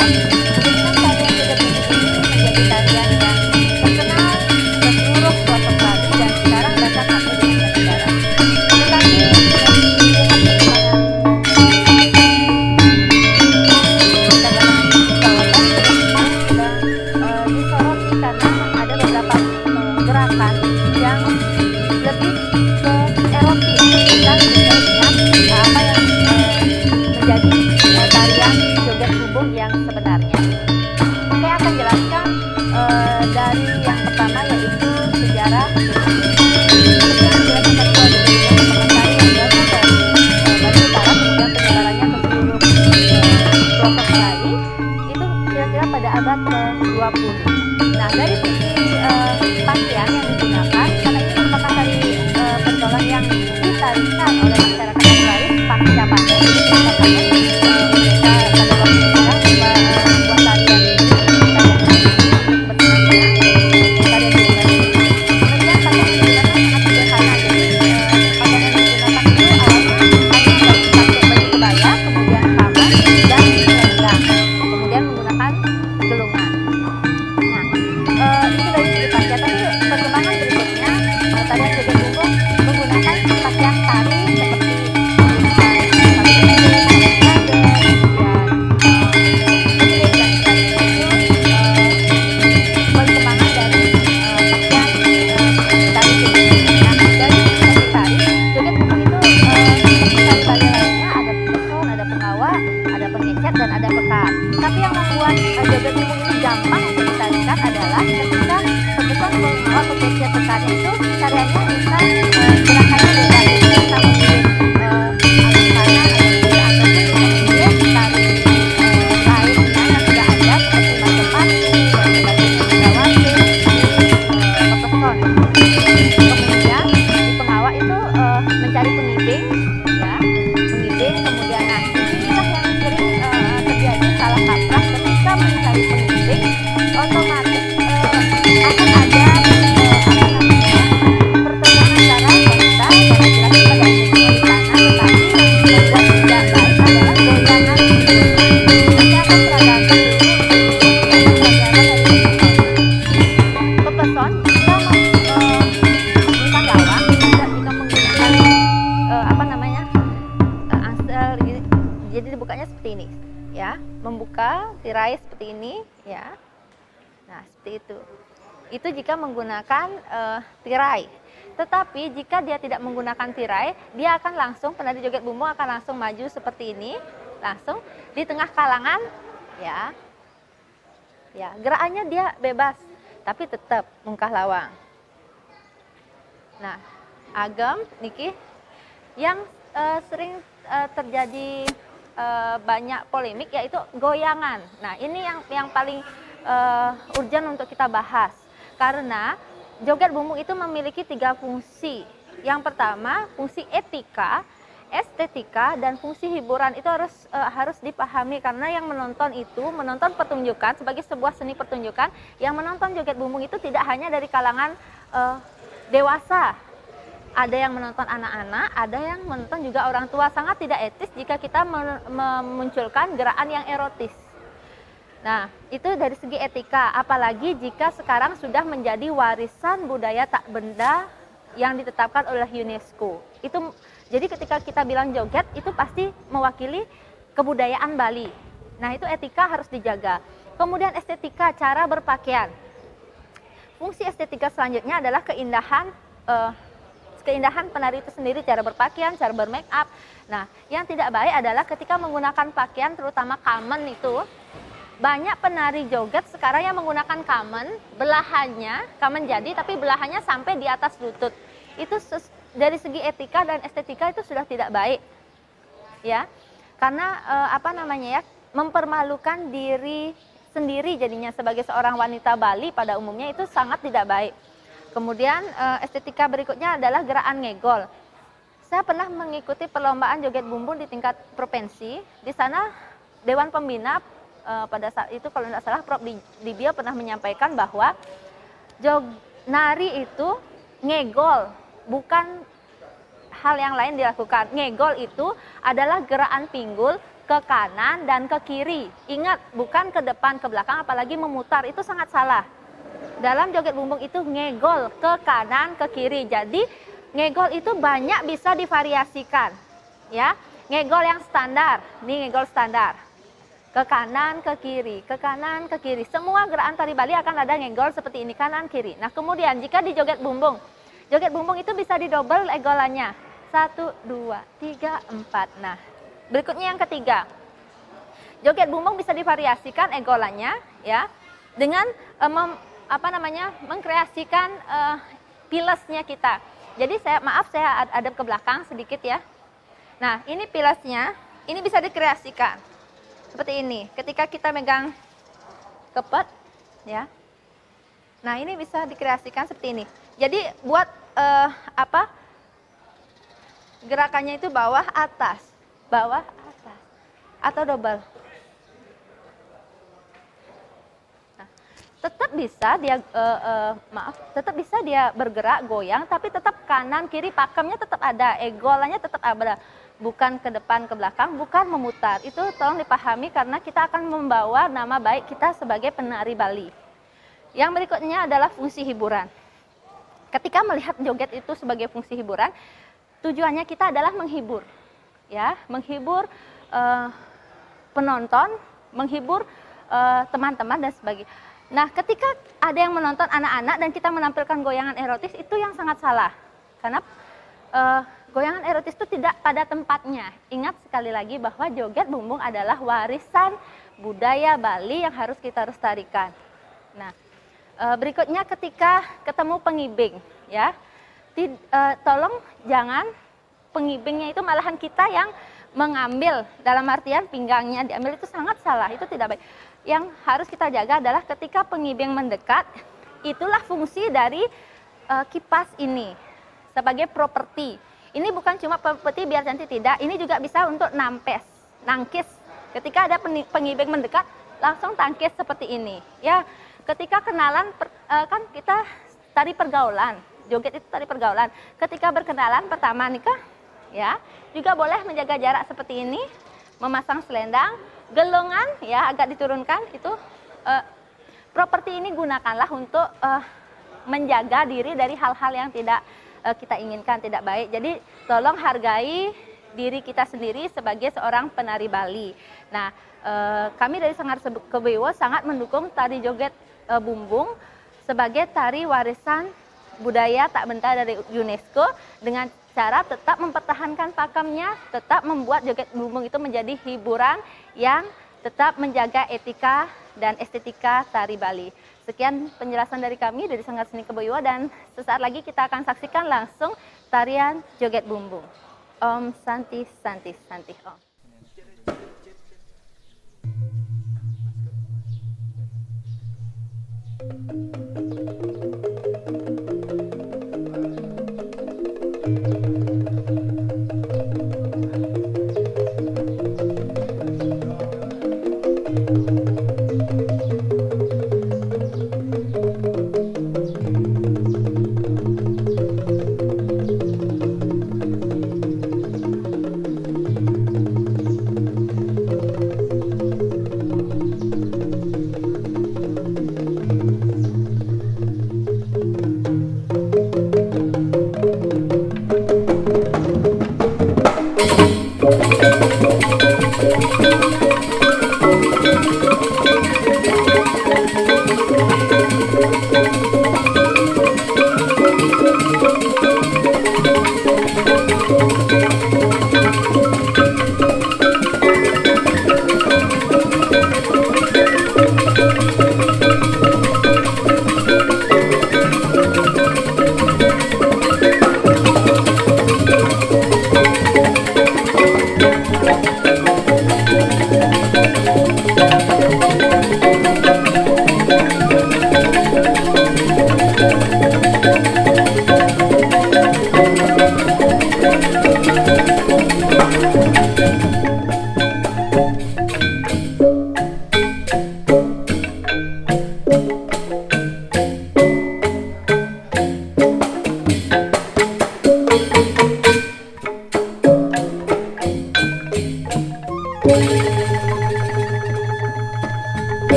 Kemudian tarian joget bumbung ini menjadi tarian yang terkenal ke seluruh pelosok Bali dan sekarang bahkan sampai di mancanegara. Tetapi disoroti karena ada beberapa gerakan yang lebih ke erotis dan sesuai dengan apa yang menjadi tarian joget bumbung yang sebenarnya. Saya akan jelaskan dari yang pertama yaitu sejarah joget bumbung. Seperti yang dijelaskan tadi bahwa joget bumbung merupakan tari yang berasal dari Bali Utara, kemudian penyebarannya ke seluruh pelosok Bali itu kira-kira pada abad ke-20. Nah, dari sisi pakaian yang digunakan, karena ini merupakan tari pergaulan yang ditarikan oleh masyarakat agraris pasca panen, jadi pasca panen mereka pada waktu itu membuat tarian ini, tarian untuk bersenang-senang, tarian joget. Kemudian pakaian yang digunakan sangat sederhana, jadi pakaian yang digunakan itu awalnya hanya pakai baju kebaya, kemudian kaban dan selendang, kemudian menggunakan gelungan. Nah, itu dari segi pakaian, tapi perkembangan berikutnya tarian joget bumbung menggunakan pakaian tari seperti perkembangan dari pakaian tari joget bumbung. Nah, dari segi tari joget bumbung itu seperti tari-tari lainnya ada pesona, ada pengawak, ada pengecet dan ada pekat. Tapi yang membuat joget bumbung ini gampang untuk ditarikan adalah ketika pepeson, pengawak, pengecet, pekat itu tariannya bisa gerakannya beda, jadi bisa memilih alun kanan, alun kiri, ataupun bisa memilih tari lainnya yang sudah ada seperti Majapahit dan sebagainya, Megawati di pepeson. Kemudian di pengawak itu mencari pengibing, ya, pengibing. Kemudian nah inilah yang sering terjadi salah kaprah ketika mencari pengibing, otomatis akan ada apa namanya pertemuan antara wanita yang laki-laki pada umumnya di sana, tetapi yang membuat tidak baik adalah goyangan itu. Nanti akan seragakan dulu pelajaran dari pepeson jika menggunakan lawang, jika menggunakan apa namanya angsel, jadi dibukanya seperti ini, ya, membuka tirai seperti ini, ya. Nah, seperti itu. Itu jika menggunakan tirai. Tetapi jika dia tidak menggunakan tirai, dia akan langsung, penari joget bumbung akan langsung maju seperti ini, langsung di tengah kalangan, ya. Ya, gerakannya dia bebas, tapi tetap mungkah lawang. Nah, agam niki yang sering terjadi banyak polemik yaitu goyangan. Nah, ini yang paling urgent untuk kita bahas, karena joget bumbung itu memiliki 3 fungsi. Yang pertama, fungsi etika, estetika, dan fungsi hiburan itu harus dipahami, karena yang menonton pertunjukan sebagai sebuah seni pertunjukan, yang menonton joget bumbung itu tidak hanya dari kalangan dewasa. Ada yang menonton anak-anak, ada yang menonton juga orang tua. Sangat tidak etis jika kita memunculkan gerakan yang erotis. Nah, itu dari segi etika, apalagi jika sekarang sudah menjadi warisan budaya tak benda yang ditetapkan oleh UNESCO. Itu jadi ketika kita bilang joget itu pasti mewakili kebudayaan Bali. Nah, itu etika harus dijaga. Kemudian estetika, cara berpakaian. Fungsi estetika selanjutnya adalah keindahan penari itu sendiri, cara berpakaian, cara bermake up. Nah, yang tidak baik adalah ketika menggunakan pakaian terutama kamen itu, banyak penari joget sekarang yang menggunakan kamen, belahannya, kamen jadi tapi belahannya sampai di atas lutut. Itu dari segi etika dan estetika itu sudah tidak baik. Ya. Karena mempermalukan diri sendiri jadinya sebagai seorang wanita Bali pada umumnya itu sangat tidak baik. Kemudian estetika berikutnya adalah gerakan ngegol. Saya pernah mengikuti perlombaan joget bumbung di tingkat provinsi. Di sana Dewan Pembina pada saat itu kalau tidak salah Prof. Dibia pernah menyampaikan bahwa nari itu ngegol, bukan hal yang lain dilakukan. Ngegol itu adalah gerakan pinggul ke kanan dan ke kiri. Ingat, bukan ke depan, ke belakang, apalagi memutar. Itu sangat salah. Dalam joget bumbung itu ngegol ke kanan, ke kiri. Jadi ngegol itu banyak bisa divariasikan. Ya, ngegol yang standar. Ini ngegol standar. Ke kanan, ke kiri, ke kanan, ke kiri. Semua gerakan tari Bali akan ada ngegol seperti ini, kanan, kiri. Nah, kemudian jika di joget bumbung itu bisa didobel egolannya. 1, 2, 3, 4. Nah, berikutnya yang ketiga. Joget bumbung bisa divariasikan egolannya ya dengan mengkreasikan pilesnya kita. Jadi saya hadap ke belakang sedikit ya. Nah, ini pilesnya, ini bisa dikreasikan. Seperti ini, ketika kita megang kepet, ya. Nah, ini bisa dikreasikan seperti ini. Jadi buat gerakannya itu bawah atas, atau double. Nah, tetap bisa dia tetap bisa dia bergerak goyang, tapi tetap kanan kiri pakemnya tetap ada, egolannya tetap ada. Bukan ke depan, ke belakang, bukan memutar. Itu tolong dipahami karena kita akan membawa nama baik kita sebagai penari Bali. Yang berikutnya adalah fungsi hiburan. Ketika melihat joget itu sebagai fungsi hiburan, tujuannya kita adalah menghibur. Ya, menghibur penonton, menghibur teman-teman dan sebagainya. Nah, ketika ada yang menonton anak-anak dan kita menampilkan goyangan erotis, itu yang sangat salah. Karena goyangan erotis itu tidak pada tempatnya. Ingat sekali lagi bahwa joget bumbung adalah warisan budaya Bali yang harus kita lestarikan. Nah, berikutnya ketika ketemu pengibing, ya, tolong jangan pengibingnya itu malahan kita yang mengambil, dalam artian pinggangnya diambil, itu sangat salah, itu tidak baik. Yang harus kita jaga adalah ketika pengibing mendekat, itulah fungsi dari kipas ini sebagai properti. Ini bukan cuma properti biar cantik, tidak. Ini juga bisa untuk nangkis. Ketika ada pengibing mendekat, langsung tangkis seperti ini. Ya, ketika kenalan, kan kita tari pergaulan. Joget itu tari pergaulan. Ketika berkenalan pertama nikah, ya, juga boleh menjaga jarak seperti ini, memasang selendang, gelongan, ya, agak diturunkan. Itu properti ini gunakanlah untuk menjaga diri dari hal-hal yang tidak kita inginkan, tidak baik. Jadi tolong hargai diri kita sendiri sebagai seorang penari Bali. Nah, kami dari Sanggar Kebo sangat mendukung tari joget bumbung sebagai tari warisan budaya tak benda dari UNESCO dengan cara tetap mempertahankan pakemnya, tetap membuat joget bumbung itu menjadi hiburan yang tetap menjaga etika dan estetika tari Bali. Sekian penjelasan dari kami dari Sanggar Seni Kebo Iwo, dan sesaat lagi kita akan saksikan langsung tarian joget bumbung. Om Santi Santi Santi Om.